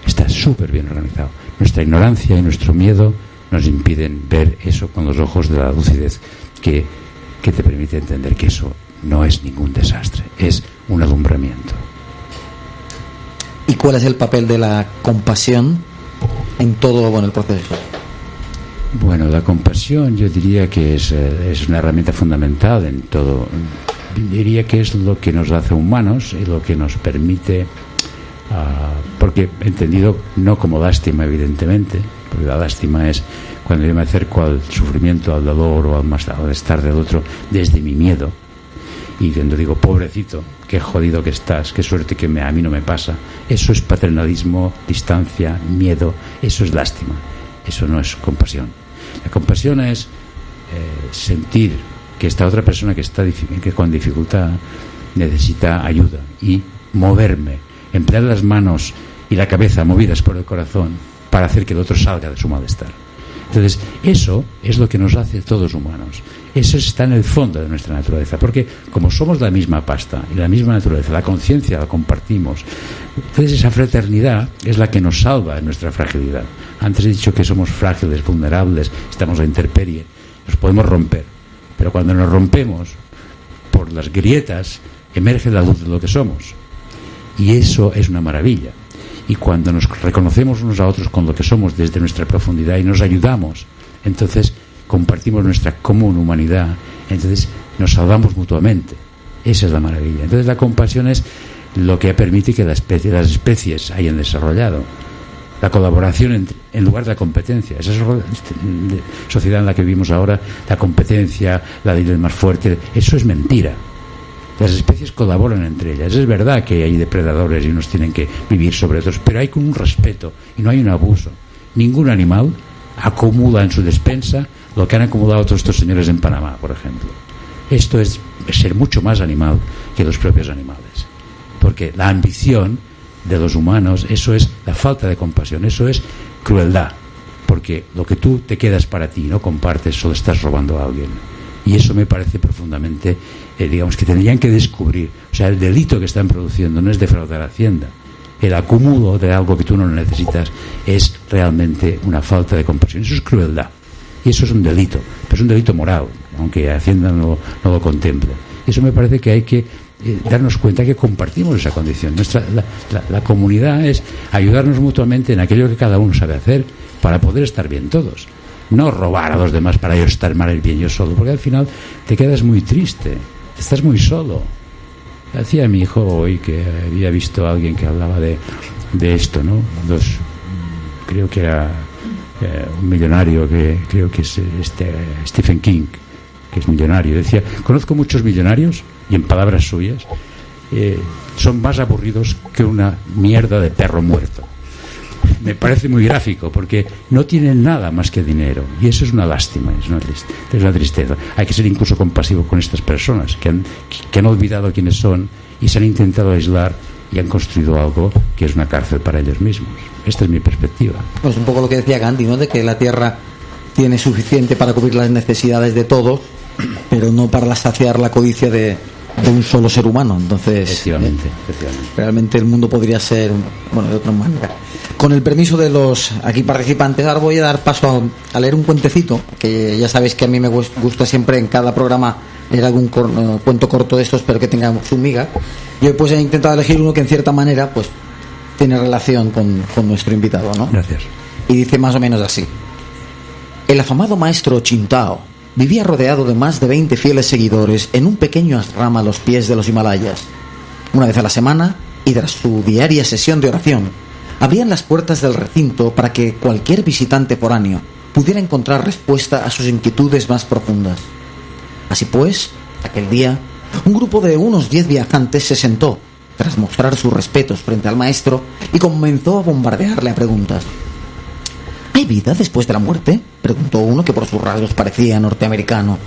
Está súper bien organizado. Nuestra ignorancia y nuestro miedo nos impiden ver eso con los ojos de la lucidez que te permite entender que eso no es ningún desastre, es un alumbramiento. ¿Y cuál es el papel de la compasión en todo el proceso? Bueno, la compasión yo diría que es una herramienta fundamental en todo. Diría que es lo que nos hace humanos y lo que nos permite, porque entendido no como lástima evidentemente, porque la lástima es cuando yo me acerco al sufrimiento, al dolor o al malestar del otro desde mi miedo, y cuando digo, pobrecito, qué jodido que estás, qué suerte que a mí no me pasa. Eso es paternalismo, distancia, miedo, eso es lástima, eso no es compasión. La compasión es sentir que esta otra persona que con dificultad necesita ayuda y moverme, emplear las manos y la cabeza movidas por el corazón para hacer que el otro salga de su malestar. Entonces, eso es lo que nos hace todos humanos. Eso está en el fondo de nuestra naturaleza, porque como somos la misma pasta y la misma naturaleza, la conciencia la compartimos. Entonces, esa fraternidad es la que nos salva en nuestra fragilidad. Antes he dicho que somos frágiles, vulnerables, estamos a la intemperie, nos podemos romper. Pero cuando nos rompemos, por las grietas, emerge la luz de lo que somos. Y eso es una maravilla. Y cuando nos reconocemos unos a otros con lo que somos desde nuestra profundidad y nos ayudamos, entonces compartimos nuestra común humanidad, entonces nos salvamos mutuamente. Esa es la maravilla. Entonces la compasión es lo que permite que las especies hayan desarrollado. La colaboración en lugar de la competencia. Esa sociedad en la que vivimos ahora, la competencia, la ley del más fuerte, eso es mentira. Las especies colaboran entre ellas. Es verdad que hay depredadores y unos tienen que vivir sobre otros, pero hay con un respeto y no hay un abuso. Ningún animal acumula en su despensa lo que han acumulado todos estos señores en Panamá, por ejemplo. Esto es ser mucho más animal que los propios animales. Porque la ambición de los humanos, eso es la falta de compasión, eso es crueldad. Porque lo que tú te quedas para ti y no compartes, solo estás robando a alguien. Y eso me parece profundamente, digamos, que tendrían que descubrir. O sea, el delito que están produciendo no es defraudar a Hacienda. El acúmulo de algo que tú no necesitas es realmente una falta de compasión. Eso es crueldad. Y eso es un delito. Pero es un delito moral, aunque Hacienda no lo contemple. Eso me parece que hay que darnos cuenta que compartimos esa condición. La comunidad es ayudarnos mutuamente en aquello que cada uno sabe hacer para poder estar bien todos. No robar a los demás para yo estar mal y bien yo solo, porque al final te quedas muy triste, estás muy solo. Decía mi hijo hoy que había visto a alguien que hablaba de esto, ¿no? Creo que era un millonario, que creo que es Stephen King, que es millonario. Decía, conozco muchos millonarios, y en palabras suyas, son más aburridos que una mierda de perro muerto. Me parece muy gráfico, porque no tienen nada más que dinero, y eso es una lástima, es una tristeza. Hay que ser incluso compasivo con estas personas que han olvidado quiénes son y se han intentado aislar y han construido algo que es una cárcel para ellos mismos. Esta es mi perspectiva. Pues un poco lo que decía Gandhi, ¿no? De que la Tierra tiene suficiente para cubrir las necesidades de todos, pero no para saciar la codicia de un solo ser humano. Entonces, efectivamente. Realmente el mundo podría ser, de otra manera. Con el permiso de los aquí participantes, ahora voy a dar paso a leer un cuentecito, que ya sabéis que a mí me gusta siempre en cada programa leer algún cuento corto de estos, pero que tenga su miga. Yo pues he intentado elegir uno que en cierta manera pues tiene relación con nuestro invitado, ¿no? Gracias. Y dice más o menos así: el afamado maestro Qintao vivía rodeado de más de 20 fieles seguidores en un pequeño ashram a los pies de los Himalayas. Una vez a la semana, y tras su diaria sesión de oración, abrían las puertas del recinto para que cualquier visitante foráneo pudiera encontrar respuesta a sus inquietudes más profundas. Así pues, aquel día, un grupo de unos 10 viajantes se sentó, tras mostrar sus respetos frente al maestro, y comenzó a bombardearle a preguntas. ¿Hay vida después de la muerte?, preguntó uno que por sus rasgos parecía norteamericano.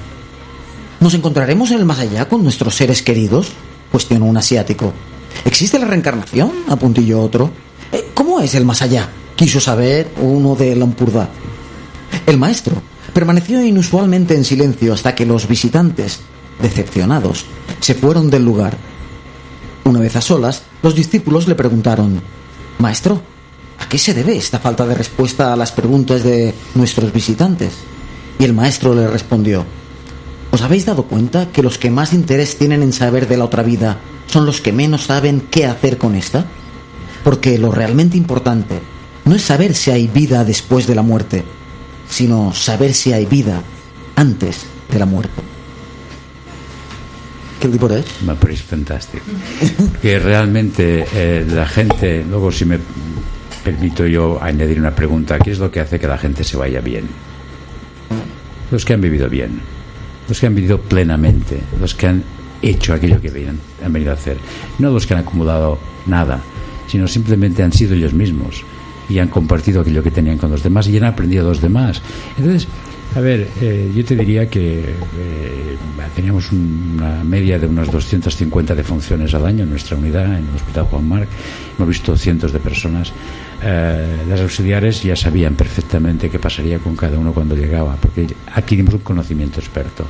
¿Nos encontraremos en el más allá con nuestros seres queridos?, cuestionó un asiático. ¿Existe la reencarnación?, apuntilló otro. ¿Cómo es el más allá?, quiso saber uno de Lampurdá. El maestro permaneció inusualmente en silencio hasta que los visitantes, decepcionados, se fueron del lugar. Una vez a solas, los discípulos le preguntaron: «Maestro, ¿a qué se debe esta falta de respuesta a las preguntas de nuestros visitantes?». Y el maestro le respondió: «¿Os habéis dado cuenta que los que más interés tienen en saber de la otra vida son los que menos saben qué hacer con esta? Porque lo realmente importante no es saber si hay vida después de la muerte, sino saber si hay vida antes de la muerte». ¿Qué tipo es? Me parece fantástico. Que realmente la gente, luego si me permito yo añadir una pregunta, ¿qué es lo que hace que la gente se vaya bien? Los que han vivido bien, los que han vivido plenamente, los que han hecho aquello que han venido a hacer, no los que han acumulado nada, sino simplemente han sido ellos mismos y han compartido aquello que tenían con los demás y han aprendido a los demás. Entonces, a ver, yo te diría que teníamos una media de unas 250 defunciones al año en nuestra unidad, en el Hospital Juan Marc. Hemos visto cientos de personas. Las auxiliares ya sabían perfectamente qué pasaría con cada uno cuando llegaba, porque adquirimos un conocimiento experto.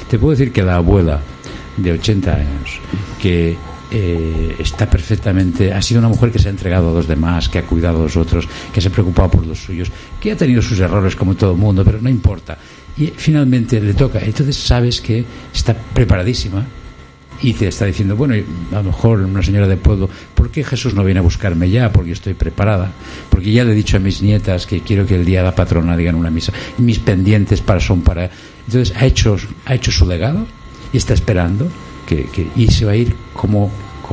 Te puedo decir que la abuela de 80 años, que está perfectamente, ha sido una mujer que se ha entregado a los demás, que ha cuidado a los otros, que se ha preocupado por los suyos, que ha tenido sus errores como todo el mundo, pero no importa, y finalmente le toca. Entonces sabes que está preparadísima y te está diciendo, bueno, a lo mejor una señora de pueblo, ¿por qué Jesús no viene a buscarme ya? Porque estoy preparada, porque ya le he dicho a mis nietas que quiero que el día de la patrona digan una misa, y mis pendientes son para... Entonces ha hecho su legado y está esperando y se va a ir como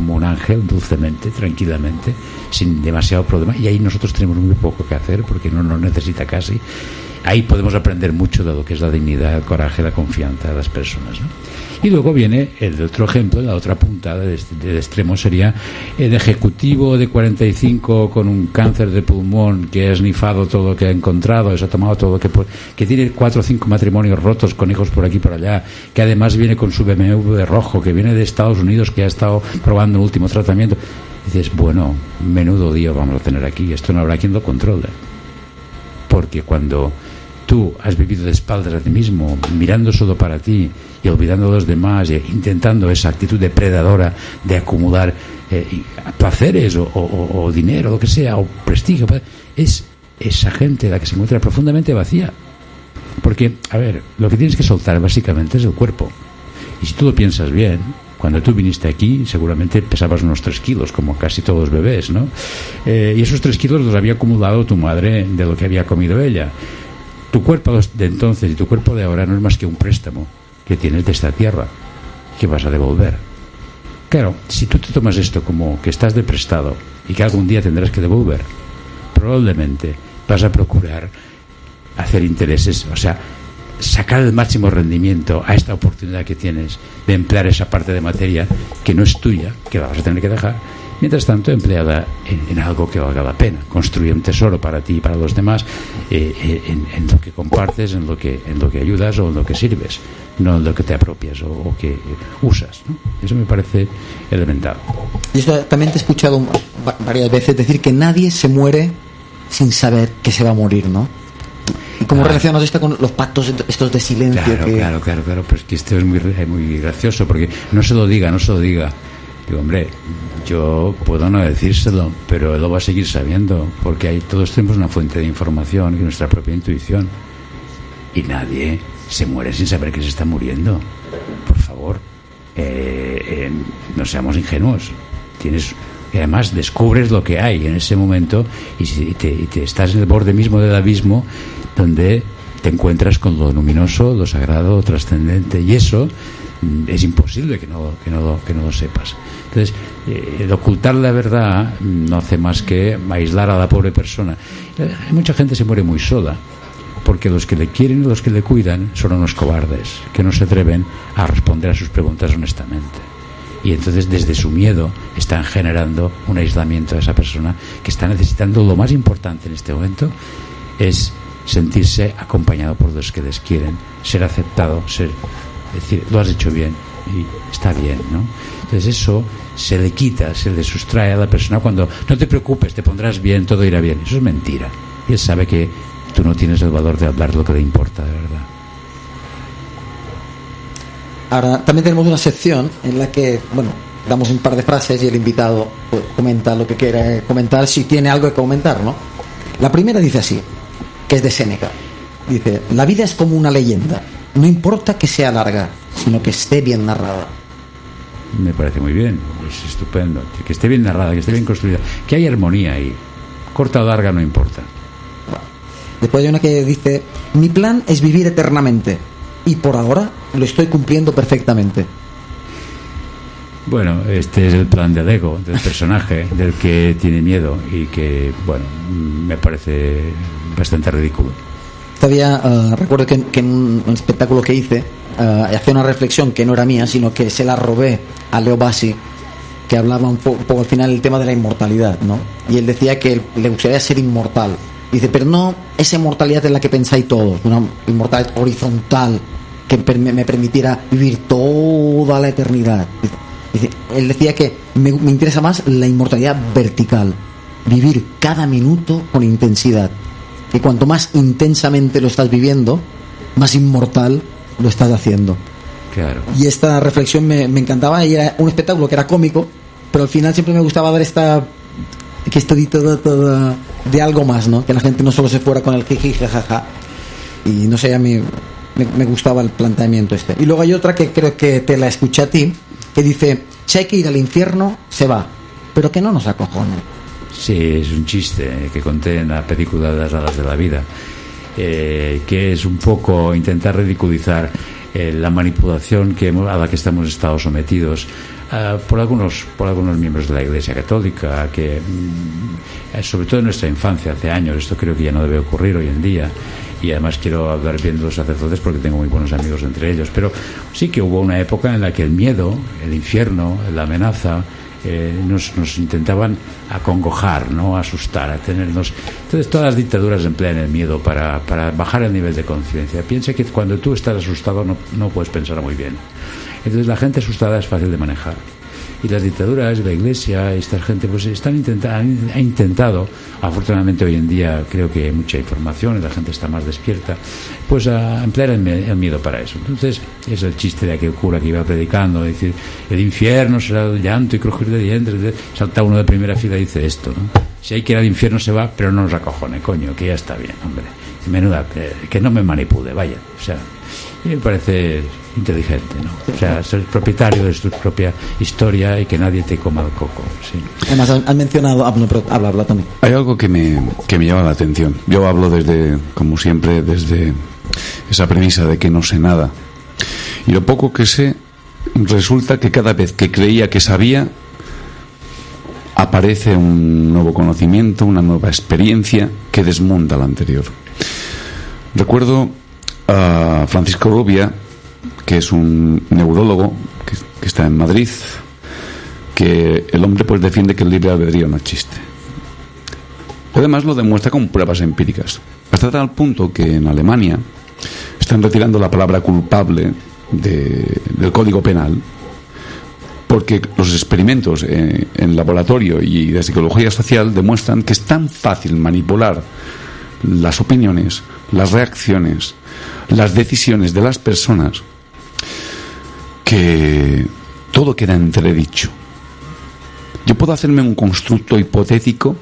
un ángel, dulcemente, tranquilamente, sin demasiado problema, y ahí nosotros tenemos muy poco que hacer porque no nos necesita casi. Ahí podemos aprender mucho de lo que es la dignidad, el coraje, la confianza de las personas, ¿no? Y luego viene el otro ejemplo, la otra punta del extremo sería el ejecutivo de 45 con un cáncer de pulmón que ha esnifado todo lo que ha encontrado, se ha tomado todo lo que tiene 4 o 5 matrimonios rotos con hijos por aquí y por allá, que además viene con su BMW rojo, que viene de Estados Unidos, que ha estado probando el último tratamiento. Y dices, bueno, menudo día vamos a tener aquí, esto no habrá quien lo controle. Porque cuando tú has vivido de espaldas a ti mismo, mirando solo para ti y olvidando a los demás, e intentando esa actitud depredadora de acumular placeres o dinero, lo que sea, o prestigio, es esa gente la que se encuentra profundamente vacía. Porque, a ver, lo que tienes que soltar básicamente es el cuerpo. Y si tú lo piensas bien, cuando tú viniste aquí seguramente pesabas unos 3 kilos, como casi todos los bebés, ¿no? Y esos 3 kilos los había acumulado tu madre de lo que había comido ella. Tu cuerpo de entonces y tu cuerpo de ahora no es más que un préstamo que tienes de esta tierra que vas a devolver. Claro, si tú te tomas esto como que estás de prestado y que algún día tendrás que devolver, probablemente vas a procurar hacer intereses, o sea, sacar el máximo rendimiento a esta oportunidad que tienes de emplear esa parte de materia que no es tuya, que la vas a tener que dejar. Mientras tanto, empleada en algo que valga la pena. Construye un tesoro para ti y para los demás, en lo que compartes, en lo que ayudas o en lo que sirves, no en lo que te apropias o que usas, ¿no? Eso me parece elemental. Y esto también te he escuchado varias veces decir que nadie se muere sin saber que se va a morir, ¿no? ¿Y cómo relacionas esto con los pactos estos de silencio? Claro, pero es que esto es muy gracioso, porque no se lo diga. Digo, hombre, yo puedo no decírselo, pero él lo va a seguir sabiendo, porque todos tenemos una fuente de información, que es nuestra propia intuición, y nadie se muere sin saber que se está muriendo. Por favor. favor, no seamos ingenuos. Y además descubres lo que hay en ese momento y te estás en el borde mismo del abismo, donde te encuentras con lo luminoso, lo sagrado, lo trascendente, y eso es imposible que no lo sepas. Entonces, el ocultar la verdad no hace más que aislar a la pobre persona. Mucha gente se muere muy sola, porque los que le quieren y los que le cuidan son unos cobardes, que no se atreven a responder a sus preguntas honestamente. Y entonces, desde su miedo, están generando un aislamiento de esa persona que está necesitando. Lo más importante en este momento es sentirse acompañado por los que les quieren, ser aceptado, decir, lo has hecho bien y está bien, ¿no? Entonces eso se le quita, se le sustrae a la persona cuando no te preocupes, te pondrás bien, todo irá bien. Eso es mentira. Y él sabe que tú no tienes el valor de hablar lo que le importa, de verdad. Ahora también tenemos una sección en la que, damos un par de frases y el invitado comenta lo que quiere comentar, si tiene algo que comentar, ¿no? La primera dice así, que es de Séneca. Dice: la vida es como una leyenda, no importa que sea larga, sino que esté bien narrada. Me parece muy bien, es estupendo. Que esté bien narrada, que esté bien construida, que haya armonía ahí. Corta o larga no importa. Después hay una que dice: mi plan es vivir eternamente y por ahora lo estoy cumpliendo perfectamente. Bueno, este es el plan del ego, del personaje, del que tiene miedo y que, me parece bastante ridículo. Todavía recuerdo que en un espectáculo que hice hacía una reflexión que no era mía, sino que se la robé a Leo Bassi, que hablaba un poco al final del tema de la inmortalidad, ¿no? Y él decía que le gustaría ser inmortal. Dice, pero no esa inmortalidad en la que pensáis todos, una inmortalidad horizontal que me permitiera vivir toda la eternidad. Dice, él decía que me interesa más la inmortalidad vertical, vivir cada minuto con intensidad. Que cuanto más intensamente lo estás viviendo, más inmortal lo estás haciendo. Claro. Y esta reflexión me encantaba, y era un espectáculo que era cómico, pero al final siempre me gustaba dar esta de algo más, ¿no? Que la gente no solo se fuera con el jiji, jajaja. Y no sé, a mí me gustaba el planteamiento este. Y luego hay otra que creo que te la escuché a ti, que dice: si hay que ir al infierno, se va, pero que no nos acojonen. Sí, es un chiste que conté en la película de las alas de la vida, que es un poco intentar ridiculizar la manipulación a la que estamos sometidos por algunos miembros de la Iglesia Católica, que sobre todo en nuestra infancia, hace años, esto creo que ya no debe ocurrir hoy en día. Y además quiero hablar bien de los sacerdotes porque tengo muy buenos amigos entre ellos, pero sí que hubo una época en la que el miedo, el infierno, la amenaza nos intentaban acongojar, ¿no? Asustar, a tenernos. Entonces todas las dictaduras emplean el miedo para bajar el nivel de conciencia. Piensa que cuando tú estás asustado no puedes pensar muy bien. Entonces la gente asustada es fácil de manejar. Y las dictaduras, la Iglesia, esta gente pues ha intentado, afortunadamente hoy en día creo que hay mucha información y la gente está más despierta, pues a emplear el miedo para eso. Entonces es el chiste de aquel cura que iba predicando, decir, el infierno será el llanto y crujir de dientes. Salta uno de primera fila y dice esto, ¿no? Si hay que ir al infierno se va, pero no nos acojone, coño, que ya está bien, hombre. Menuda, que no me manipule, vaya. O sea, y me parece inteligente, ¿no? O sea, ser propietario de tu propia historia y que nadie te coma el coco, sí. Además, has mencionado... Habla, Tony. Hay algo que me llama la atención. Yo hablo como siempre, desde esa premisa de que no sé nada. Y lo poco que sé, resulta que cada vez que creía que sabía, aparece un nuevo conocimiento, una nueva experiencia que desmonta la anterior. Recuerdo a Francisco Rubia, que es un neurólogo que está en Madrid, que el hombre pues defiende que el libre albedrío no existe. Además lo demuestra con pruebas empíricas, hasta tal punto que en Alemania están retirando la palabra culpable del Código Penal, porque los experimentos en laboratorio y de psicología social demuestran que es tan fácil manipular las opiniones, las reacciones, las decisiones de las personas, que todo queda entredicho. Yo puedo hacerme un constructo hipotético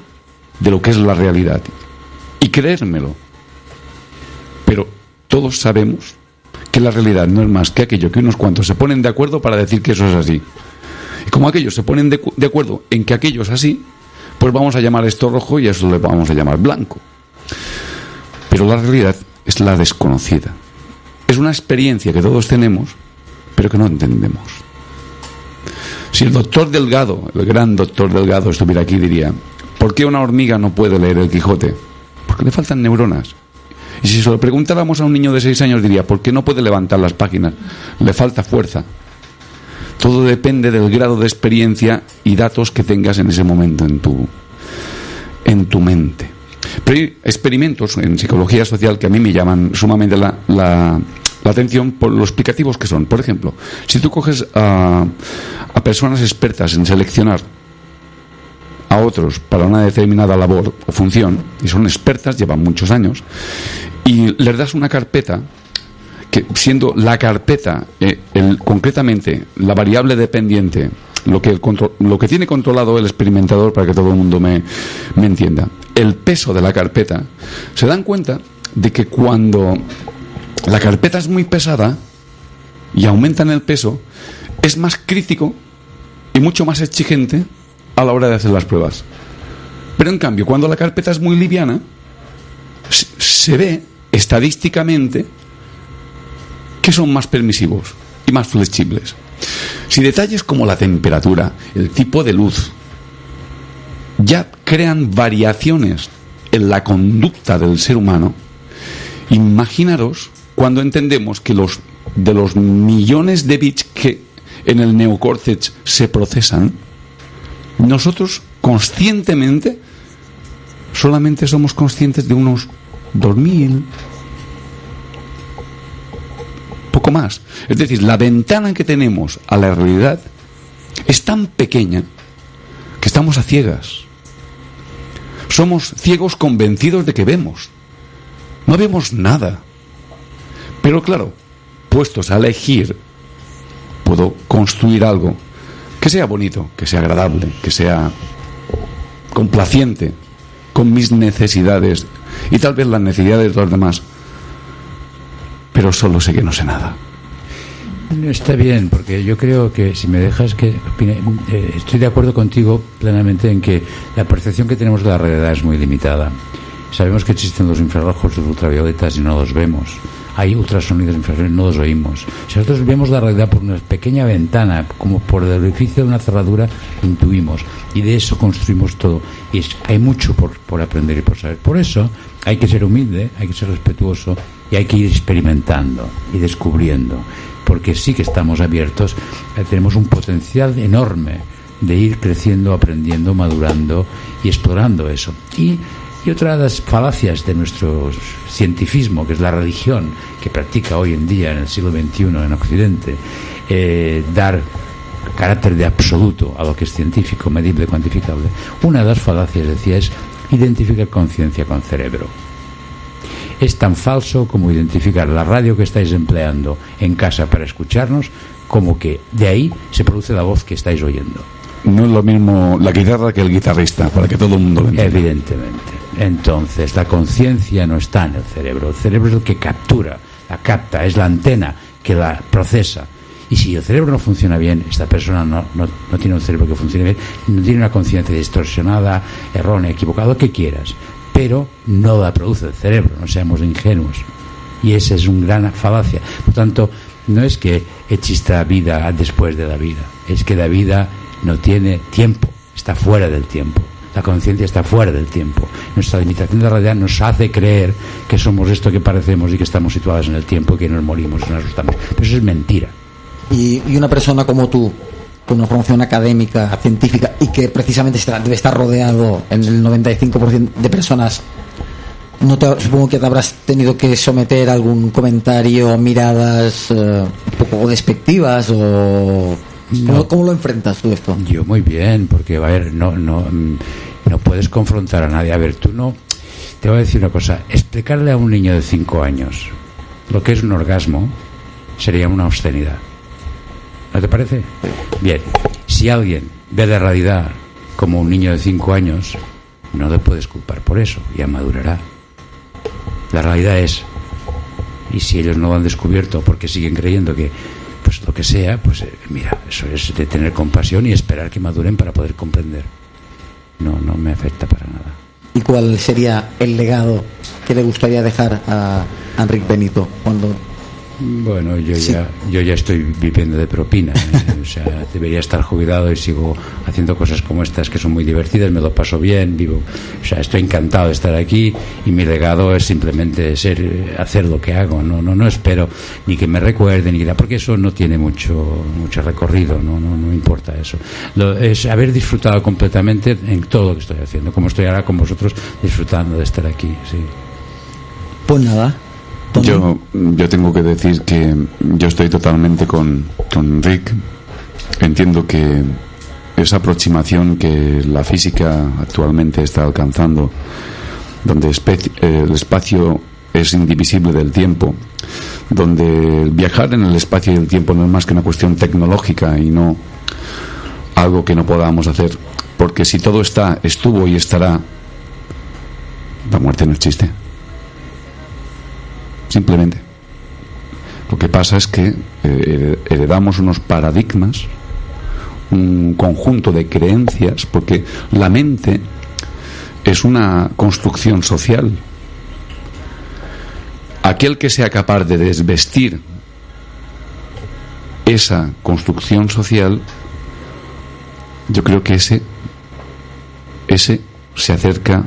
de lo que es la realidad y creérmelo, pero todos sabemos que la realidad no es más que aquello que unos cuantos se ponen de acuerdo para decir que eso es así. Y como aquellos se ponen de acuerdo en que aquello es así, pues vamos a llamar esto rojo y a eso le vamos a llamar blanco. Pero la realidad es la desconocida. Es una experiencia que todos tenemos, pero que no entendemos. Si el doctor Delgado, el gran doctor Delgado, estuviera aquí, diría: ¿por qué una hormiga no puede leer el Quijote? Porque le faltan neuronas. Y si se lo preguntáramos a un niño de 6 años, diría: ¿por qué no puede levantar las páginas? Le falta fuerza. Todo depende del grado de experiencia y datos que tengas en ese momento en tu mente. Pero hay experimentos en psicología social que a mí me llaman sumamente la atención por lo explicativos que son. Por ejemplo, si tú coges a personas expertas en seleccionar a otros para una determinada labor o función, y son expertas, llevan muchos años, y les das una carpeta, que siendo la carpeta concretamente la variable dependiente, lo que tiene controlado el experimentador, para que todo el mundo me entienda, el peso de la carpeta, se dan cuenta de que cuando la carpeta es muy pesada y aumenta en el peso, es más crítico y mucho más exigente a la hora de hacer las pruebas. Pero en cambio, cuando la carpeta es muy liviana, se ve estadísticamente que son más permisivos y más flexibles. Si detalles como la temperatura, el tipo de luz, ya crean variaciones en la conducta del ser humano, imaginaros cuando entendemos que de los millones de bits que en el neocórtex se procesan, nosotros conscientemente solamente somos conscientes de unos 2000, poco más. Es decir, la ventana que tenemos a la realidad es tan pequeña que estamos a ciegas. Somos ciegos convencidos de que vemos. No vemos nada. Pero claro, puestos a elegir, puedo construir algo que sea bonito, que sea agradable, que sea complaciente con mis necesidades y tal vez las necesidades de los demás. Pero solo sé que no sé nada. Está bien, porque yo creo que, si me dejas que opine, estoy de acuerdo contigo plenamente en que la percepción que tenemos de la realidad es muy limitada. Sabemos que existen los infrarrojos, los ultravioletas, y no los vemos. Hay ultrasonidos infrarrojos, no los oímos. Si nosotros vemos la realidad por una pequeña ventana, como por el orificio de una cerradura, intuimos, y de eso construimos todo. Y hay mucho por aprender y por saber. Por eso hay que ser humilde, hay que ser respetuoso, y hay que ir experimentando y descubriendo, porque sí que estamos abiertos, tenemos un potencial enorme de ir creciendo, aprendiendo, madurando y explorando eso. Y otra de las falacias de nuestro cientifismo, que es la religión que practica hoy en día en el siglo XXI en Occidente, dar carácter de absoluto a lo que es científico, medible, cuantificable. Una de las falacias, decía, es identificar conciencia con cerebro. Es tan falso como identificar la radio que estáis empleando en casa para escucharnos, como que de ahí se produce la voz que estáis oyendo. No es lo mismo la guitarra que el guitarrista, para que todo el mundo lo entienda. Evidentemente. Entonces, la conciencia no está en el cerebro. El cerebro es el que captura, la capta, es la antena que la procesa. Y si el cerebro no funciona bien, esta persona no tiene un cerebro que funcione bien, no tiene una conciencia distorsionada, errónea, equivocada, lo que quieras. Pero no la produce el cerebro, no seamos ingenuos. Y esa es una gran falacia. Por tanto, no es que exista vida después de la vida, es que la vida no tiene tiempo, está fuera del tiempo. La conciencia está fuera del tiempo. Nuestra limitación de la realidad nos hace creer que somos esto que parecemos y que estamos situados en el tiempo y que nos morimos y nos asustamos. Pero eso es mentira. Y una persona como tú, con una formación académica, científica, y que precisamente debe estar rodeado en el 95% de personas, supongo que te habrás tenido que someter a algún comentario, miradas un poco despectivas, o ¿cómo lo enfrentas tú esto? Yo muy bien, porque a ver, no puedes confrontar a nadie. A ver, tú no. Te voy a decir una cosa. Explicarle a un niño de 5 años lo que es un orgasmo sería una obscenidad. ¿No te parece? Bien, si alguien ve la realidad como un niño de 5 años, no le puedes culpar por eso, ya madurará. La realidad es Y si ellos no lo han descubierto porque siguen creyendo que pues lo que sea, pues mira, eso es de tener compasión y esperar que maduren para poder comprender. No me afecta para nada. ¿Y cuál sería el legado que le gustaría dejar a Enric Benito cuando...? Bueno, yo ya estoy viviendo de propina, o sea, debería estar jubilado y sigo haciendo cosas como estas que son muy divertidas, me lo paso bien, vivo, o sea, estoy encantado de estar aquí y mi legado es simplemente hacer lo que hago, no espero ni que me recuerden ni nada, porque eso no tiene mucho recorrido, no importa eso. Es haber disfrutado completamente en todo lo que estoy haciendo, como estoy ahora con vosotros disfrutando de estar aquí, sí. Pues nada. Yo tengo que decir que yo estoy totalmente con Rick. Entiendo que esa aproximación que la física actualmente está alcanzando, donde el espacio es indivisible del tiempo, donde viajar en el espacio y el tiempo no es más que una cuestión tecnológica y no algo que no podamos hacer, porque si todo estuvo y estará, la muerte no existe. Simplemente. Lo que pasa es que heredamos unos paradigmas, un conjunto de creencias, porque la mente es una construcción social. Aquel que sea capaz de desvestir esa construcción social, yo creo que ese se acerca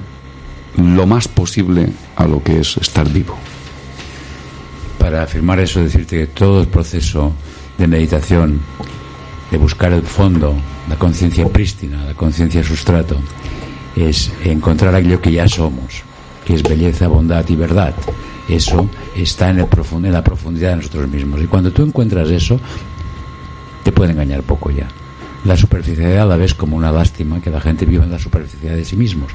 lo más posible a lo que es estar vivo. Para afirmar eso, decirte que todo el proceso de meditación, de buscar el fondo, la conciencia prístina, la conciencia sustrato, es encontrar aquello que ya somos, que es belleza, bondad y verdad. Eso está en la profundidad de nosotros mismos. Y cuando tú encuentras eso, te puede engañar poco ya. La superficialidad la ves como una lástima, que la gente viva en la superficialidad de sí mismos.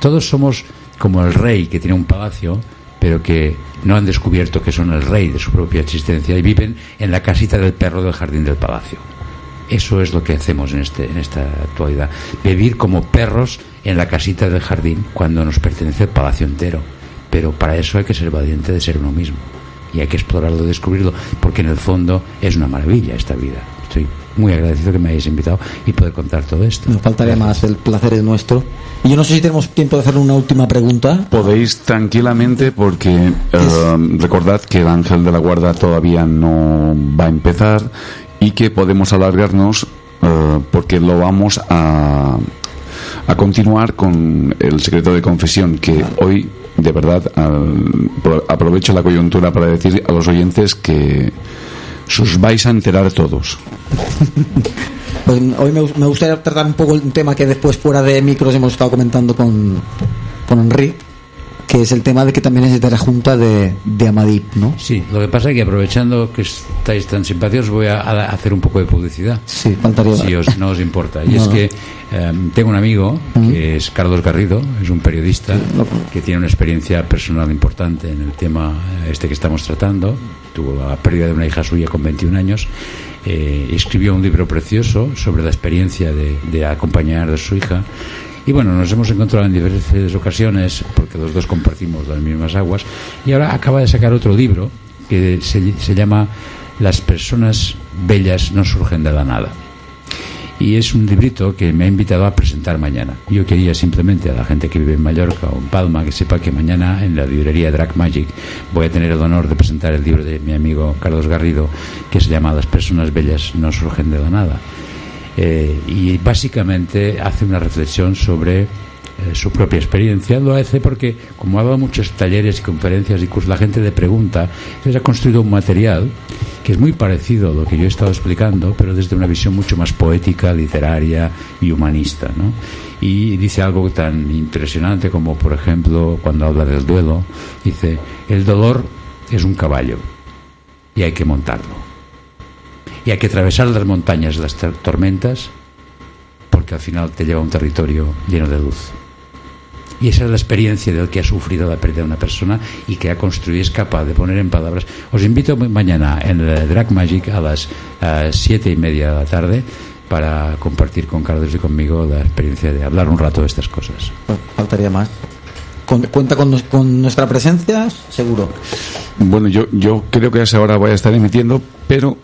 Todos somos como el rey que tiene un palacio, pero que no han descubierto que son el rey de su propia existencia y viven en la casita del perro del jardín del palacio. Eso es lo que hacemos en esta actualidad. Vivir como perros en la casita del jardín cuando nos pertenece el palacio entero. Pero para eso hay que ser valiente de ser uno mismo. Y hay que explorarlo, descubrirlo, porque en el fondo es una maravilla esta vida. Estoy muy agradecido que me hayáis invitado y poder contar todo esto. Nos faltaría más, el placer es nuestro. Y yo no sé si tenemos tiempo de hacerle una última pregunta. Podéis tranquilamente, porque recordad que el Ángel de la Guarda todavía no va a empezar y que podemos alargarnos porque lo vamos a continuar con el secreto de confesión, que hoy, de verdad, aprovecho la coyuntura para decir a los oyentes que os vais a enterar todos. Pues hoy me gustaría tratar un poco un tema que después fuera de micros hemos estado comentando con Enric, que es el tema de que también es de la Junta de Amadip, ¿no? Sí, lo que pasa es que aprovechando que estáis tan simpáticos voy a hacer un poco de publicidad. Sí, faltaría. Si no os importa. Y es que tengo un amigo que es Carlos Garrido, es un periodista que tiene una experiencia personal importante en el tema que estamos tratando. Tuvo la pérdida de una hija suya con 21 años. Escribió un libro precioso sobre la experiencia de acompañar a su hija. Y bueno, nos hemos encontrado en diversas ocasiones porque los dos compartimos las mismas aguas. Y ahora acaba de sacar otro libro que se llama Las personas bellas no surgen de la nada. Y es un librito que me ha invitado a presentar mañana. Yo quería simplemente a la gente que vive en Mallorca o en Palma que sepa que mañana en la librería Drac Magic voy a tener el honor de presentar el libro de mi amigo Carlos Garrido, que se llama Las personas bellas no surgen de la nada. Y básicamente hace una reflexión sobre su propia experiencia. Lo hace porque, como ha dado muchos talleres, conferencias y cursos, la gente le pregunta. Entonces ha construido un material que es muy parecido a lo que yo he estado explicando, pero desde una visión mucho más poética, literaria y humanista, ¿no? Y dice algo tan impresionante como, por ejemplo, cuando habla del duelo, dice: el dolor es un caballo y hay que montarlo. Y hay que atravesar las montañas, las tormentas, porque al final te lleva a un territorio lleno de luz. Y esa es la experiencia del que ha sufrido la pérdida de una persona y que ha construido y es capaz de poner en palabras. Os invito mañana en el Drac Magic a las 7:30 de la tarde para compartir con Carlos y conmigo la experiencia de hablar un rato de estas cosas. Faltaría más. ¿Cuenta con nuestra presencia? Seguro. Bueno, yo creo que a esa hora voy a estar emitiendo, pero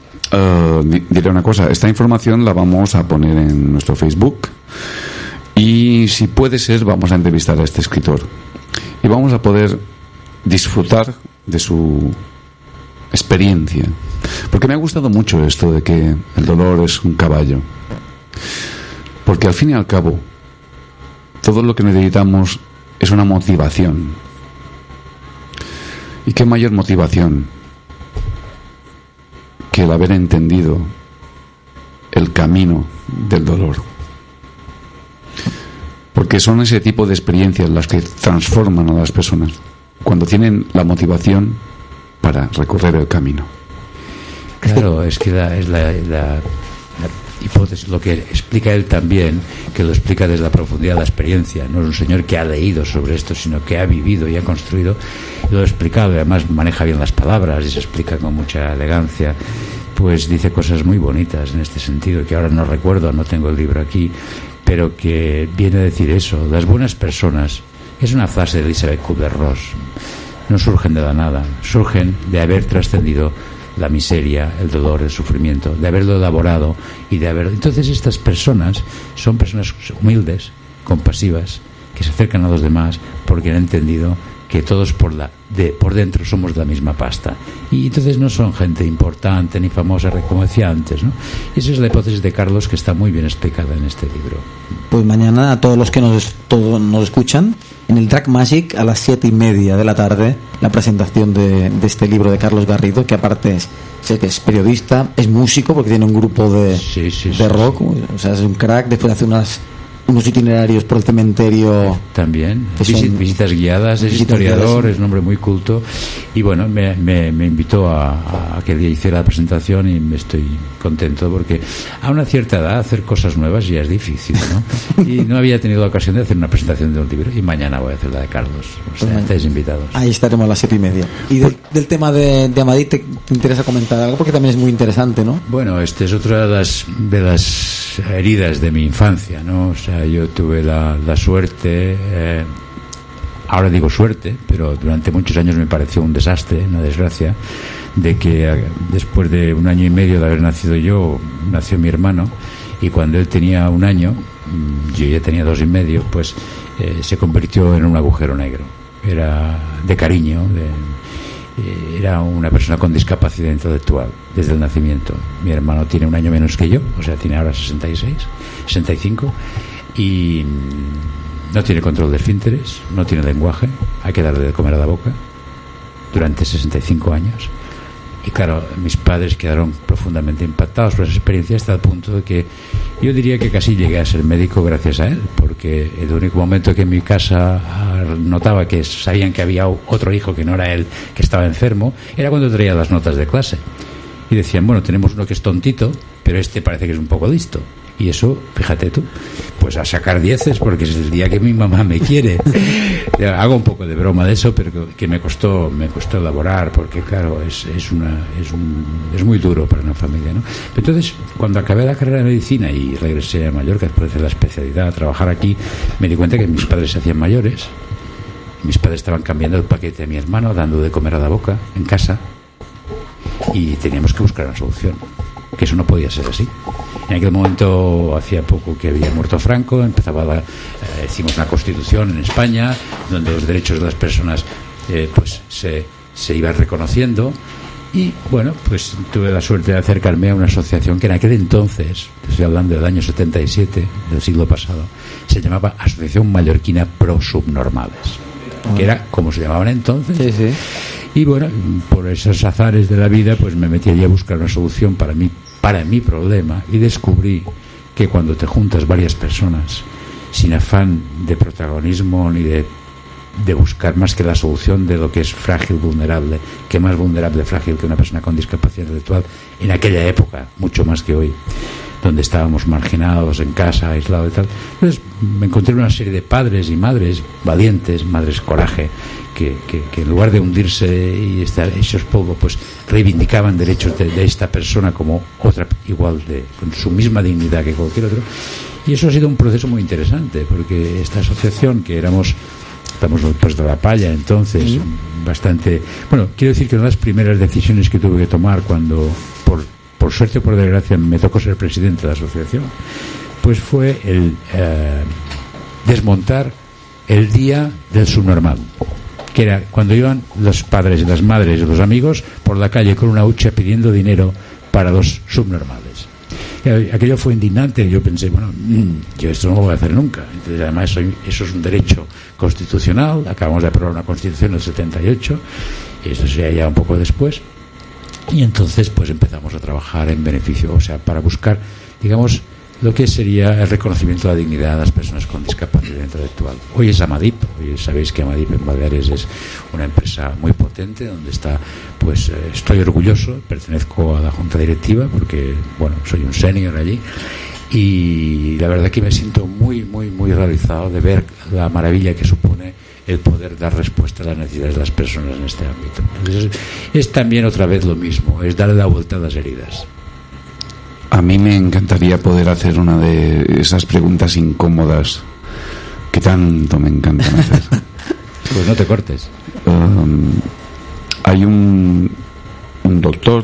diré una cosa. Esta información la vamos a poner en nuestro Facebook y, si puede ser, vamos a entrevistar a este escritor y vamos a poder disfrutar de su experiencia, porque me ha gustado mucho esto de que el dolor es un caballo, porque al fin y al cabo todo lo que necesitamos es una motivación. ¿Y qué mayor motivación que el haber entendido el camino del dolor? Porque son ese tipo de experiencias las que transforman a las personas, cuando tienen la motivación para recorrer el camino. Claro, es que es la hipótesis, lo que explica él también, que lo explica desde la profundidad de la experiencia. No es un señor que ha leído sobre esto, sino que ha vivido y ha construido, y lo ha explicado, y además maneja bien las palabras y se explica con mucha elegancia. Pues dice cosas muy bonitas en este sentido, que ahora no recuerdo, no tengo el libro aquí, pero que viene a decir eso. Las buenas personas, es una frase de Elizabeth Kubler-Ross, no surgen de la nada, surgen de haber trascendido la miseria, el dolor, el sufrimiento, de haberlo elaborado y de haber... Entonces estas personas son personas humildes, compasivas, que se acercan a los demás porque han entendido que todos por dentro somos de la misma pasta. Y entonces no son gente importante ni famosa, como decía antes, ¿no? Esa es la hipótesis de Carlos, que está muy bien explicada en este libro. Pues mañana, a todos los que nos escuchan, en el Drag Magic a las 7:30 de la tarde, la presentación de este libro de Carlos Garrido, que aparte sé que es periodista, es músico porque tiene un grupo de rock, o sea, es un crack. Después hace unos itinerarios por el cementerio también, visitas guiadas, es historiador, es un hombre muy culto, y bueno, me invitó a que hiciera la presentación, y me estoy contento porque a una cierta edad hacer cosas nuevas ya es difícil, ¿no? Y no había tenido la ocasión de hacer una presentación de un libro, y mañana voy a hacer la de Carlos. O sea, estáis invitados. Ahí estaremos a las 7:30. Y del tema de Amadí, ¿te interesa comentar algo? Porque también es muy interesante, ¿no? Bueno, este es otra de las heridas de mi infancia, ¿no? O sea, yo tuve la suerte, ahora digo suerte, pero durante muchos años me pareció un desastre, una desgracia, de que después de 1 año y medio de haber nacido yo, nació mi hermano, y cuando él tenía 1 año, yo ya tenía 2 y medio, pues se convirtió en un agujero negro. Era de cariño, era una persona con discapacidad intelectual desde el nacimiento. Mi hermano tiene 1 año menos que yo, o sea, tiene ahora 65, y no tiene control de esfínteres, no tiene lenguaje, hay que darle de comer a la boca durante 65 años. Y claro, mis padres quedaron profundamente impactados por esa experiencia, hasta el punto de que yo diría que casi llegué a ser médico gracias a él, porque el único momento que en mi casa notaba que sabían que había otro hijo que no era él, que estaba enfermo, era cuando traía las notas de clase. Y decían, bueno, tenemos uno que es tontito, pero este parece que es un poco listo. Y eso, fíjate tú, pues a sacar 10 porque es el día que mi mamá me quiere. Hago un poco de broma de eso, pero que me costó elaborar, porque claro, es muy duro para una familia, ¿no? Entonces, cuando acabé la carrera de medicina y regresé a Mallorca después de hacer la especialidad, a trabajar aquí, me di cuenta que mis padres se hacían mayores. Mis padres estaban cambiando el paquete de mi hermano, dando de comer a la boca en casa, y teníamos que buscar una solución, que eso no podía ser así. En aquel momento, hacía poco que había muerto Franco, hicimos una constitución en España donde los derechos de las personas pues se iban reconociendo, y bueno, pues tuve la suerte de acercarme a una asociación que en aquel entonces, estoy hablando del año 77 del siglo pasado, se llamaba Asociación Mallorquina Pro Subnormales, que era como se llamaban entonces. Sí, sí. Y bueno, por esos azares de la vida, pues me metí allí a buscar una solución para mi problema, y descubrí que cuando te juntas varias personas sin afán de protagonismo ni de buscar más que la solución de lo que es frágil, vulnerable, que más vulnerable, frágil que una persona con discapacidad intelectual en aquella época, mucho más que hoy, donde estábamos marginados en casa, aislados y tal. Entonces me encontré una serie de padres y madres valientes, madres coraje, que en lugar de hundirse y estar hechos polvo, pues reivindicaban derechos de esta persona como otra, igual, con su misma dignidad que cualquier otro. Y eso ha sido un proceso muy interesante, porque esta asociación, que éramos estamos pues de la palla, entonces bastante, bueno, quiero decir que una de las primeras decisiones que tuve que tomar cuando por suerte o por desgracia me tocó ser presidente de la asociación, pues fue el desmontar el día del subnormal, que era cuando iban los padres y las madres y los amigos por la calle con una hucha pidiendo dinero para los subnormales. Aquello fue indignante. Yo pensé, bueno, yo esto no lo voy a hacer nunca. Entonces, además, eso es un derecho constitucional. Acabamos de aprobar una constitución del 78, y eso sería ya un poco después. Y entonces, pues empezamos a trabajar en beneficio, o sea, para buscar, digamos, lo que sería el reconocimiento de la dignidad de las personas con discapacidad intelectual. Hoy es Amadip, hoy sabéis que Amadip en Baleares es una empresa muy potente, donde está, pues estoy orgulloso, pertenezco a la junta directiva, porque, bueno, soy un senior allí, y la verdad que me siento muy, muy, muy realizado de ver la maravilla que supone el poder dar respuesta a las necesidades de las personas en este ámbito. Entonces, es también otra vez lo mismo, es darle la vuelta a las heridas. A mí me encantaría poder hacer una de esas preguntas incómodas que tanto me encantan hacer. Pues no te cortes. Hay un doctor,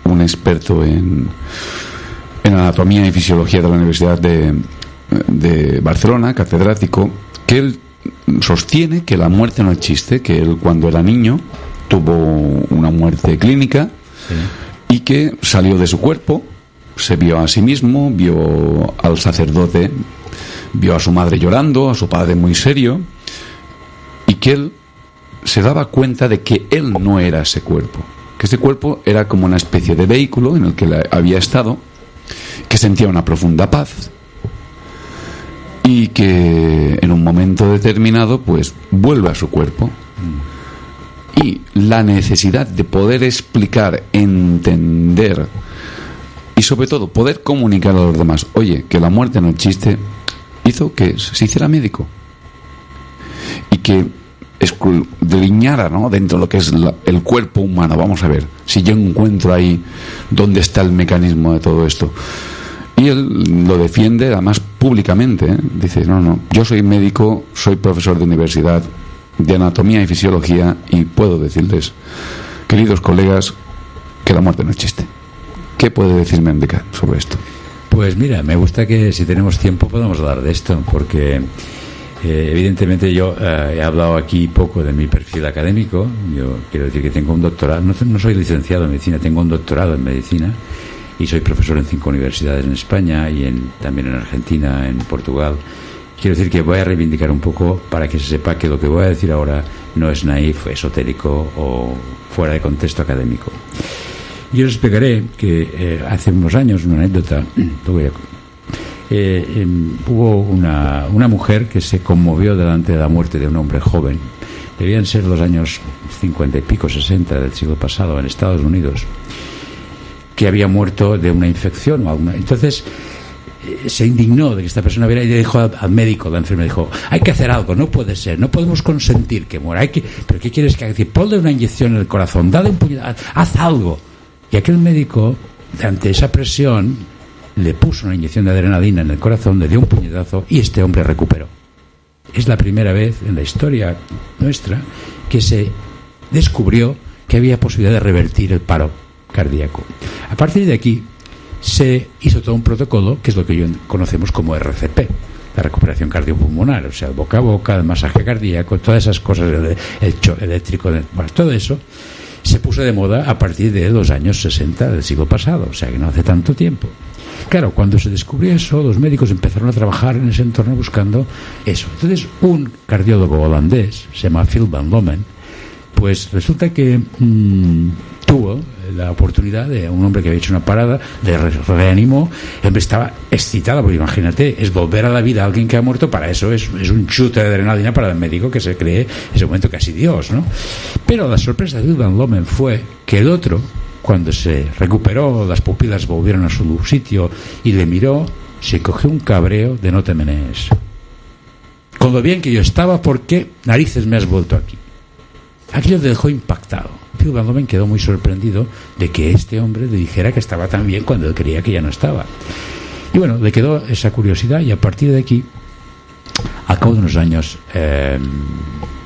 un experto en anatomía y fisiología de la Universidad de Barcelona, catedrático, que él sostiene que la muerte no existe, que él cuando era niño tuvo una muerte clínica. Sí. Y que salió de su cuerpo, se vio a sí mismo, vio al sacerdote, vio a su madre llorando, a su padre muy serio, y que él se daba cuenta de que él no era ese cuerpo, que ese cuerpo era como una especie de vehículo en el que había estado, que sentía una profunda paz, y que en un momento determinado pues vuelve a su cuerpo. Y la necesidad de poder explicar, entender y sobre todo poder comunicar a los demás, oye, que la muerte no existe, hizo que se hiciera médico y que escudriñara, ¿no?, dentro de lo que es el cuerpo humano. Vamos a ver si yo encuentro ahí dónde está el mecanismo de todo esto. Y él lo defiende además públicamente, ¿eh? Dice, no, yo soy médico, soy profesor de universidad de anatomía y fisiología, y puedo decirles, queridos colegas, que la muerte no existe. ¿Qué puede decirme Enrique sobre esto? Pues mira, me gusta que si tenemos tiempo podamos hablar de esto, porque evidentemente yo he hablado aquí poco de mi perfil académico. Yo quiero decir que tengo un doctorado, no soy licenciado en medicina, tengo un doctorado en medicina y soy profesor en 5 universidades en España y también en Argentina, en Portugal. Quiero decir que voy a reivindicar un poco para que se sepa que lo que voy a decir ahora no es naif, esotérico o fuera de contexto académico. Yo les explicaré que hace unos años, una anécdota, hubo una mujer que se conmovió delante de la muerte de un hombre joven. Debían ser los años 50 y pico, 60 del siglo pasado, en Estados Unidos, que había muerto de una infección o alguna. Entonces se indignó de que esta persona hubiera, y le dijo al médico, la enfermera dijo, hay que hacer algo, no puede ser, no podemos consentir que muera, pero ¿qué quieres que haga? Ponle una inyección en el corazón, dale un puñetazo, haz algo. Y aquel médico, ante esa presión, le puso una inyección de adrenalina en el corazón, le dio un puñetazo y este hombre recuperó. Es la primera vez en la historia nuestra que se descubrió que había posibilidad de revertir el paro cardíaco. A partir de aquí se hizo todo un protocolo, que es lo que conocemos como RCP, la recuperación cardiopulmonar, o sea, el boca a boca, el masaje cardíaco, todas esas cosas, el shock eléctrico, bueno, todo eso se puso de moda a partir de los años 60 del siglo pasado, o sea, que no hace tanto tiempo. Claro, cuando se descubrió eso, los médicos empezaron a trabajar en ese entorno buscando eso. Entonces, un cardiólogo holandés, se llama Phil van Lommel, pues resulta que tuvo la oportunidad de un hombre que había hecho una parada, le reanimó, el hombre estaba excitado, porque imagínate, es volver a la vida a alguien que ha muerto, para eso es un chute de adrenalina para el médico que se cree en ese momento casi Dios, ¿no? Pero la sorpresa de Phil van Lommel fue que el otro, cuando se recuperó, las pupilas volvieron a su sitio y le miró, se cogió un cabreo de no te menees. Con lo bien que yo estaba, ¿por qué narices me has vuelto aquí? Aquello le dejó impactado. Phil van Lommel quedó muy sorprendido de que este hombre le dijera que estaba tan bien cuando él creía que ya no estaba. Y bueno, le quedó esa curiosidad y a partir de aquí, al cabo de unos años,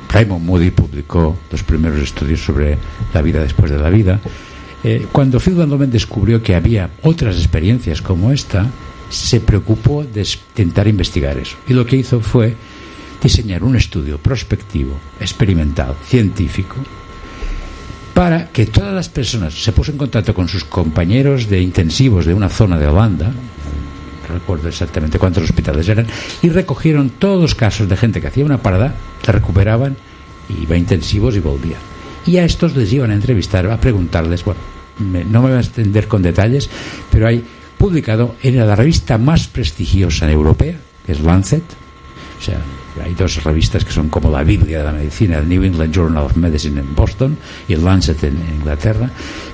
Raymond Moody publicó los primeros estudios sobre la vida después de la vida. Cuando Phil Van Lommel descubrió que había otras experiencias como esta, se preocupó de intentar investigar eso. Y lo que hizo fue diseñar un estudio prospectivo, experimental, científico, para que todas las personas, se puso en contacto con sus compañeros de intensivos de una zona de Holanda, no recuerdo exactamente cuántos hospitales eran, y recogieron todos los casos de gente que hacía una parada, la recuperaban, iba a intensivos y volvían. Y a estos les iban a entrevistar, a preguntarles, bueno, no me voy a extender con detalles, pero hay publicado en la revista más prestigiosa europea, que es Lancet. O sea, hay dos revistas que son como la Biblia de la medicina, el New England Journal of Medicine en Boston y el Lancet en Inglaterra.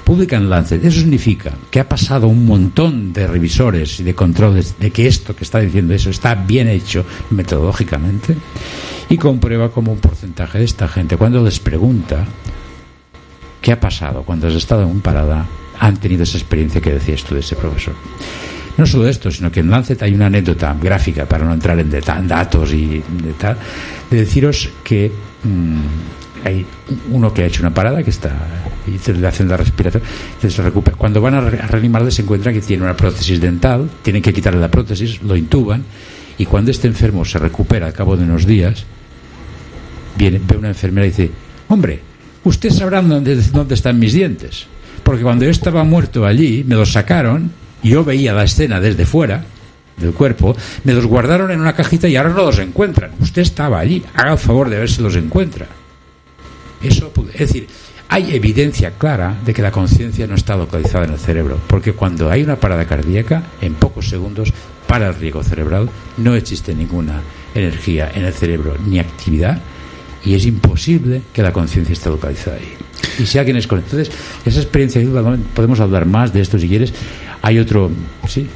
Publican Lancet. Eso significa que ha pasado un montón de revisores y de controles de que esto que está diciendo eso está bien hecho metodológicamente, y comprueba como un porcentaje de esta gente, cuando les pregunta qué ha pasado cuando has estado en un parada, han tenido esa experiencia que decías tú de ese profesor. No solo esto, sino que en Lancet hay una anécdota gráfica, para no entrar en datos y de tal, de deciros que hay uno que ha hecho una parada, que está y le hacen la respiración, entonces se recupera. Cuando van a reanimarle se encuentran que tiene una prótesis dental, tienen que quitarle la prótesis, lo intuban, y cuando este enfermo se recupera al cabo de unos días, ve una enfermera y dice: hombre, usted sabrá dónde están mis dientes, porque cuando yo estaba muerto allí me los sacaron, yo veía la escena desde fuera del cuerpo, me los guardaron en una cajita y ahora no los encuentran. Usted estaba allí, haga el favor de ver si los encuentra. Eso, es decir, hay evidencia clara de que la conciencia no está localizada en el cerebro, porque cuando hay una parada cardíaca, en pocos segundos para el riego cerebral, no existe ninguna energía en el cerebro ni actividad, y es imposible que la conciencia esté localizada ahí. Y si alguien es consciente, entonces esa experiencia, podemos hablar más de esto si quieres. Hay otro, sí.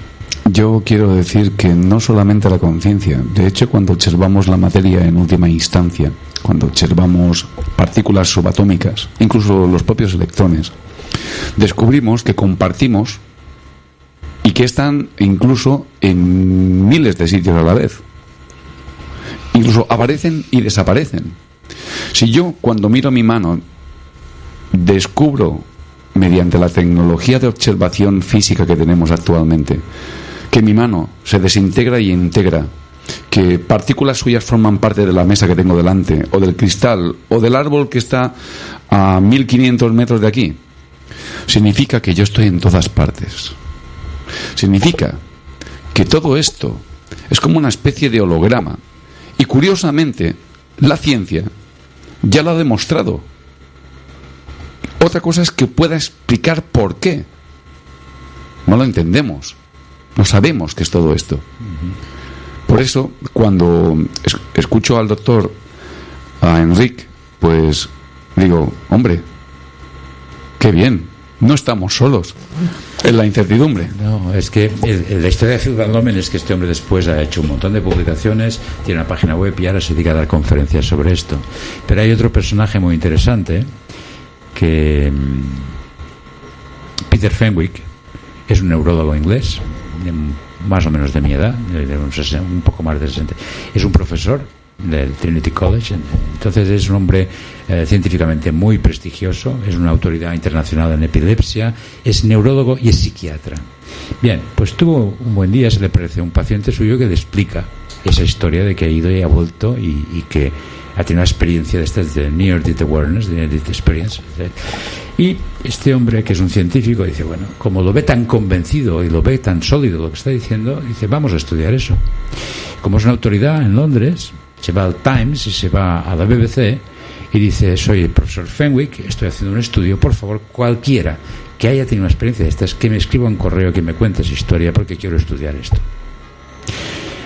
Yo quiero decir que no solamente la conciencia, de hecho, cuando observamos la materia en última instancia, cuando observamos partículas subatómicas, incluso los propios electrones, descubrimos que compartimos y que están incluso en miles de sitios a la vez. Incluso aparecen y desaparecen. Si yo, cuando miro mi mano, descubro, mediante la tecnología de observación física que tenemos actualmente, que mi mano se desintegra y integra, que partículas suyas forman parte de la mesa que tengo delante, o del cristal, o del árbol que está a 1500 metros de aquí, significa que yo estoy en todas partes. Significa que todo esto es como una especie de holograma. Y curiosamente, la ciencia ya lo ha demostrado. Otra cosa es que pueda explicar por qué. No lo entendemos. No sabemos qué es todo esto. Por eso, cuando escucho al doctor, a Enric, pues digo, hombre, qué bien, no estamos solos en la incertidumbre. No, es que la historia de Phil Van Lommel es que este hombre después ha hecho un montón de publicaciones, tiene una página web y ahora se dedica a dar conferencias sobre esto. Pero hay otro personaje muy interesante, que Peter Fenwick es un neurólogo inglés, más o menos de mi edad, un poco más de 60. Es un profesor del Trinity College, entonces es un hombre científicamente muy prestigioso, es una autoridad internacional en epilepsia, es neurólogo y es psiquiatra. Bien, pues tuvo un buen día, se le apareció un paciente suyo que le explica esa historia de que ha ido y ha vuelto y que ha tenido una experiencia de estas de Near Death Awareness, de Near Death Experience. Y este hombre, que es un científico, dice, bueno, como lo ve tan convencido y lo ve tan sólido lo que está diciendo, dice, vamos a estudiar eso. Como es una autoridad en Londres, se va al Times y se va a la BBC y dice, soy el profesor Fenwick, estoy haciendo un estudio, por favor, cualquiera que haya tenido una experiencia de estas, que me escriba un correo, que me cuente su historia, porque quiero estudiar esto.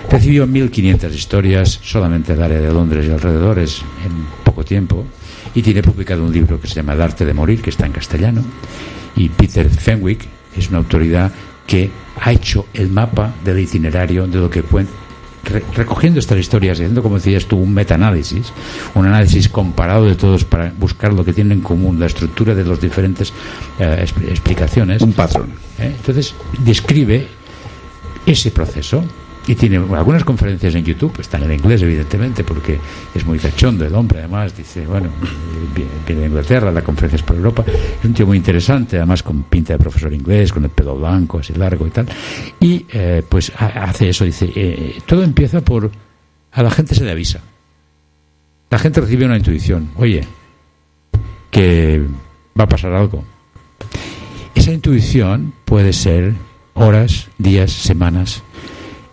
Recibió 1.500 historias solamente del área de Londres y alrededores en poco tiempo, y tiene publicado un libro que se llama El arte de morir, que está en castellano. Y Peter Fenwick es una autoridad que ha hecho el mapa del itinerario de lo que pueden, recogiendo estas historias, haciendo, como decías tú, un metaanálisis, un análisis comparado de todos para buscar lo que tienen en común, la estructura de las diferentes explicaciones. Un patrón. Entonces describe ese proceso y tiene algunas conferencias en YouTube, están en inglés evidentemente porque es muy cachondo el hombre, además dice, bueno, viene de Inglaterra, la conferencia es por Europa, es un tío muy interesante, además con pinta de profesor inglés, con el pelo blanco así largo y tal, y pues hace eso, dice, todo empieza por, a la gente se le avisa, la gente recibe una intuición, oye, que va a pasar algo. Esa intuición puede ser horas, días, semanas,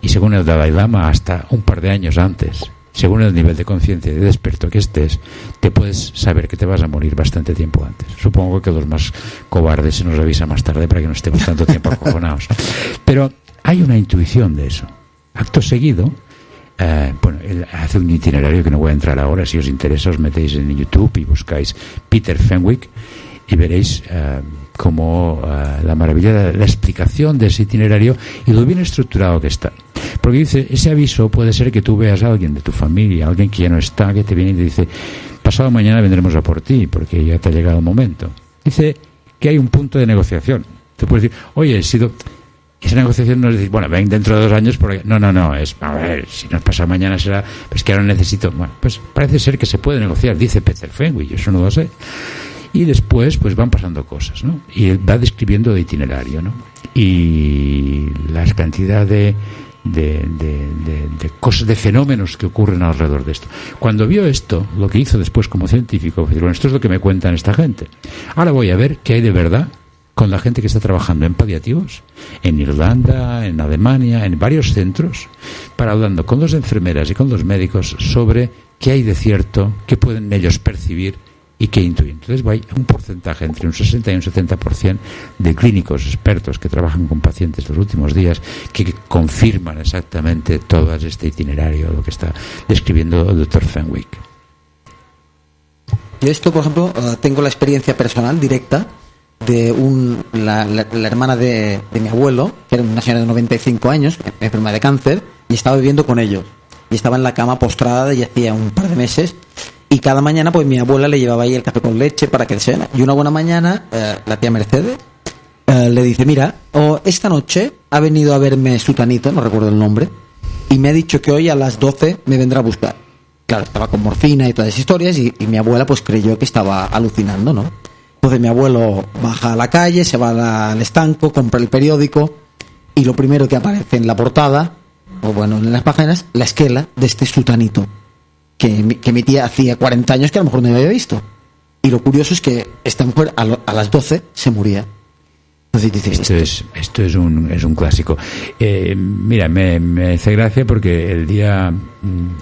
y según el Dalai Lama hasta un par de años antes, según el nivel de conciencia y de desperto que estés, te puedes saber que te vas a morir bastante tiempo antes. Supongo que los más cobardes se nos avisa más tarde para que no estemos tanto tiempo acojonados. Pero hay una intuición de eso. Acto seguido, bueno, él hace un itinerario que no voy a entrar ahora. Si os interesa, os metéis en YouTube y buscáis Peter Fenwick y veréis como la maravilla de la explicación de ese itinerario y lo bien estructurado que está. Porque dice, ese aviso puede ser que tú veas a alguien de tu familia, alguien que ya no está, que te viene y te dice, pasado mañana vendremos a por ti, porque ya te ha llegado el momento. Dice que hay un punto de negociación. Te puedes decir, oye, esa negociación no es decir, bueno, ven dentro de 2 años, porque no, es, a ver, si nos pasa mañana será, pues que ahora necesito, bueno, pues parece ser que se puede negociar, dice Peter Fenwick, yo eso no lo sé. Y después pues van pasando cosas, ¿no? Y él va describiendo de itinerario, ¿no? Y la cantidad de cosas, de fenómenos que ocurren alrededor de esto. Cuando vio esto, lo que hizo después como científico, fue decir, bueno, esto es lo que me cuentan esta gente. Ahora voy a ver qué hay de verdad con la gente que está trabajando en paliativos, en Irlanda, en Alemania, en varios centros, para hablando con las enfermeras y con los médicos sobre qué hay de cierto, qué pueden ellos percibir y qué intuyen. Entonces hay un porcentaje entre un 60 y un 70% de clínicos expertos que trabajan con pacientes los últimos días que confirman exactamente todo este itinerario, lo que está describiendo el doctor Fenwick. Yo esto, por ejemplo, tengo la experiencia personal directa de la hermana de mi abuelo, que era una señora de 95 años, enferma de cáncer, y estaba viviendo con ellos. Y estaba en la cama postrada y hacía un par de meses. Y cada mañana, pues mi abuela le llevaba ahí el café con leche para que cena. Y una buena mañana, la tía Mercedes le dice, mira, esta noche ha venido a verme Sutanito, no recuerdo el nombre, y me ha dicho que hoy a las 12 me vendrá a buscar. Claro, estaba con morfina y todas esas historias, y mi abuela pues creyó que estaba alucinando, ¿no? Entonces mi abuelo baja a la calle, se va al estanco, compra el periódico, y lo primero que aparece en la portada, o bueno, en las páginas, la esquela de este Sutanito, que mi tía hacía 40 años que a lo mejor no había visto. Y lo curioso es que esta mujer a las 12 se moría. Entonces dices, esto es un clásico. Mira, me hace gracia porque el día,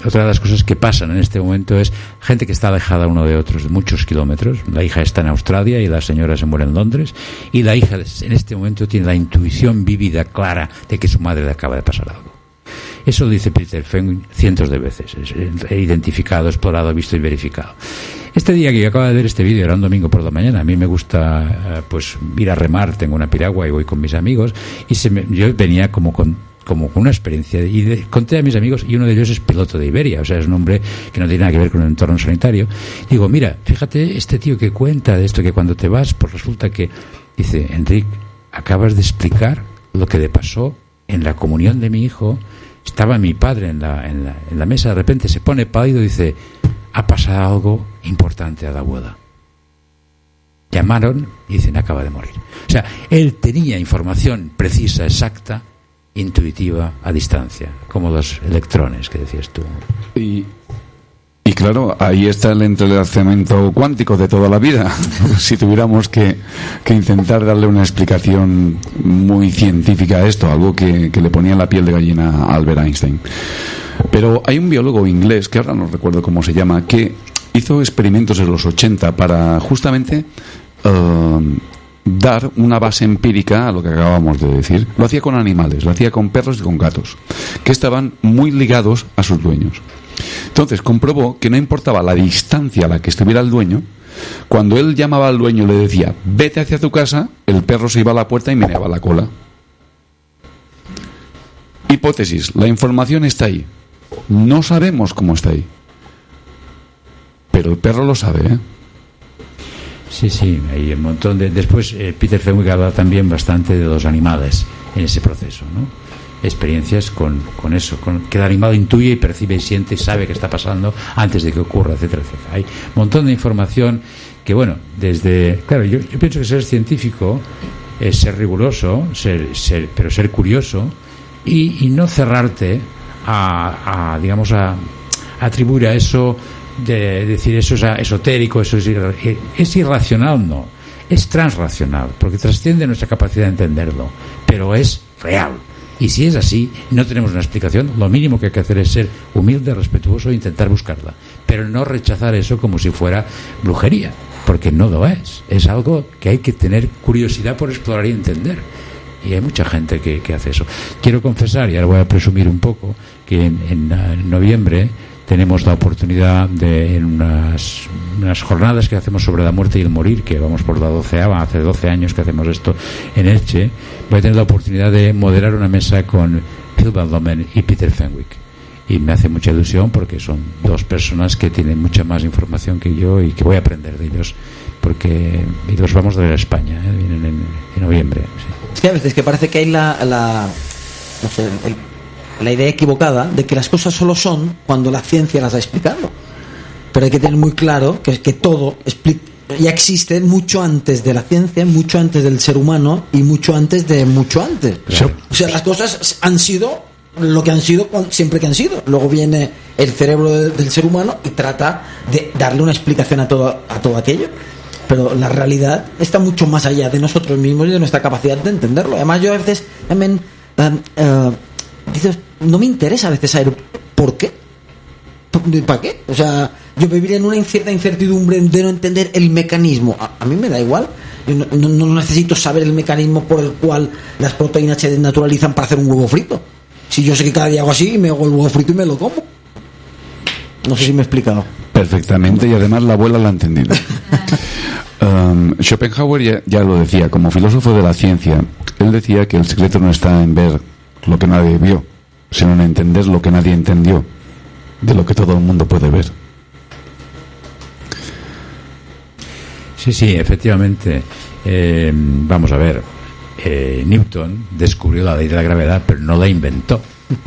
otra de las cosas que pasan en este momento es gente que está alejada uno de otros muchos kilómetros. La hija está en Australia y la señora se muere en Londres, y la hija en este momento tiene la intuición vívida, clara, de que su madre le acaba de pasar algo. Eso lo dice Peter Fenwick cientos de veces. He identificado, explorado, visto y verificado. Este día que yo acabo de ver este vídeo era un domingo por la mañana. A mí me gusta pues ir a remar. Tengo una piragua y voy con mis amigos. Y yo venía como con una experiencia. Y conté a mis amigos, y uno de ellos es piloto de Iberia. O sea, es un hombre que no tiene nada que ver con el entorno sanitario. Digo, mira, fíjate este tío que cuenta de esto, que cuando te vas, pues resulta que... Dice, Enric, acabas de explicar lo que le pasó en la comunión de mi hijo. Estaba mi padre en la mesa, de repente se pone pálido y dice, ha pasado algo importante a la abuela. Llamaron y dicen, acaba de morir. O sea, él tenía información precisa, exacta, intuitiva, a distancia, como los electrones que decías tú. Y claro, ahí está el entrelazamiento cuántico de toda la vida. Si tuviéramos que intentar darle una explicación muy científica a esto, algo que le ponía la piel de gallina a Albert Einstein. Pero hay un biólogo inglés, que ahora no recuerdo cómo se llama, que hizo experimentos en los 80 para justamente dar una base empírica a lo que acabamos de decir. Lo hacía con animales, lo hacía con perros y con gatos, que estaban muy ligados a sus dueños. Entonces comprobó que no importaba la distancia a la que estuviera el dueño. Cuando él llamaba al dueño y le decía, vete hacia tu casa, el perro se iba a la puerta y meneaba la cola. Hipótesis, la información está ahí. No sabemos cómo está ahí, pero el perro lo sabe, ¿eh? Sí, hay un montón de... Después Peter Fenwick habla también bastante de los animales en ese proceso, ¿no? experiencias con eso, con que el animal intuye y percibe y siente y sabe qué está pasando antes de que ocurra, etcétera, etcétera. Hay un montón de información que, bueno, claro, yo pienso que ser científico es ser riguroso, pero ser curioso y no cerrarte a atribuir a eso, de decir eso es esotérico, eso es irracional, no, es transracional, porque trasciende nuestra capacidad de entenderlo, pero es real. Y si es así, no tenemos una explicación. Lo mínimo que hay que hacer es ser humilde, respetuoso e intentar buscarla, pero no rechazar eso como si fuera brujería, porque no lo es. Es algo que hay que tener curiosidad por explorar y entender. Y hay mucha gente que hace eso. Quiero confesar, y ahora voy a presumir un poco, que en noviembre tenemos la oportunidad en unas jornadas que hacemos sobre la muerte y el morir, que vamos por la 12ª, hace 12 años que hacemos esto en Elche. Voy a tener la oportunidad de moderar una mesa con Phil Van Lommel y Peter Fenwick, y me hace mucha ilusión porque son dos personas que tienen mucha más información que yo y que voy a aprender de ellos, y los vamos a ver a España, vienen en noviembre. Sí. Es que a veces que parece que hay la idea equivocada de que las cosas solo son cuando la ciencia las ha explicado, pero hay que tener muy claro que todo ya existe mucho antes de la ciencia, mucho antes del ser humano y mucho antes de mucho antes. Claro. O sea, las cosas han sido lo que han sido siempre que han sido. Luego viene el cerebro del ser humano y trata de darle una explicación a todo aquello, pero la realidad está mucho más allá de nosotros mismos y de nuestra capacidad de entenderlo. Además, yo a veces también dices, no me interesa a veces saber por qué. ¿Para qué? O sea, yo viviría en una cierta incertidumbre de no entender el mecanismo. A mí me da igual. Yo no necesito saber el mecanismo por el cual las proteínas se desnaturalizan para hacer un huevo frito. Si yo sé que cada día hago así, me hago el huevo frito y me lo como. No sé si me he explicado. Perfectamente, y además la abuela lo ha entendido. Schopenhauer ya lo decía, como filósofo de la ciencia. Él decía que el secreto no está en ver lo que nadie vio, sino en entender lo que nadie entendió de lo que todo el mundo puede ver. Sí, efectivamente. Vamos a ver. Newton descubrió la ley de la gravedad, pero no la inventó.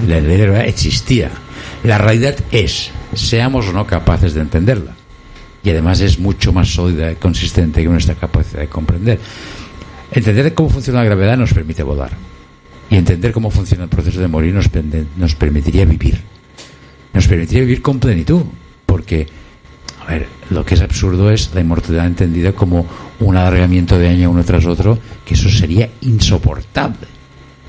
La ley de la gravedad existía. La realidad seamos o no capaces de entenderla. Y además es mucho más sólida y consistente que nuestra capacidad de comprender. Entender cómo funciona la gravedad nos permite volar. Y entender cómo funciona el proceso de morir nos permitiría vivir. Nos permitiría vivir con plenitud. Porque, a ver, lo que es absurdo es la inmortalidad entendida como un alargamiento de año uno tras otro, que eso sería insoportable.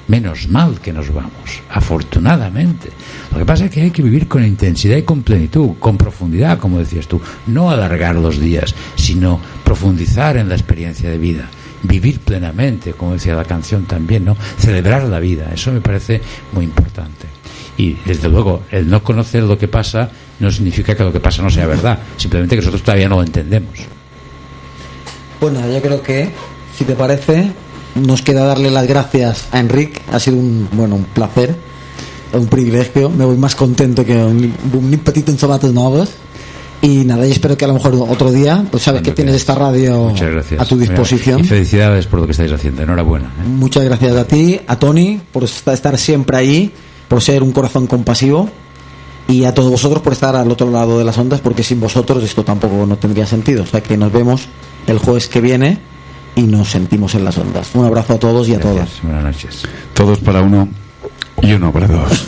Menos mal que nos vamos, afortunadamente. Lo que pasa es que hay que vivir con intensidad y con plenitud, con profundidad, como decías tú. No alargar los días, sino profundizar en la experiencia de vida. Vivir plenamente, como decía la canción también, ¿no? Celebrar la vida, eso me parece muy importante. Y desde luego, el no conocer lo que pasa no significa que lo que pasa no sea verdad, simplemente que nosotros todavía no lo entendemos. Bueno, yo creo que, si te parece, nos queda darle las gracias a Enric. Ha sido un placer, un privilegio. Me voy más contento que un petito en sabates novas. Y nada, y espero que a lo mejor otro día, pues sabes que tienes esta radio a tu disposición. Y felicidades por lo que estáis haciendo, enhorabuena. Muchas gracias a ti, a Tony, por estar siempre ahí, por ser un corazón compasivo, y a todos vosotros por estar al otro lado de las ondas, porque sin vosotros esto tampoco no tendría sentido. O sea que nos vemos el jueves que viene y nos sentimos en las ondas. Un abrazo a todos y a todas. Buenas noches. Todos para uno y uno para dos.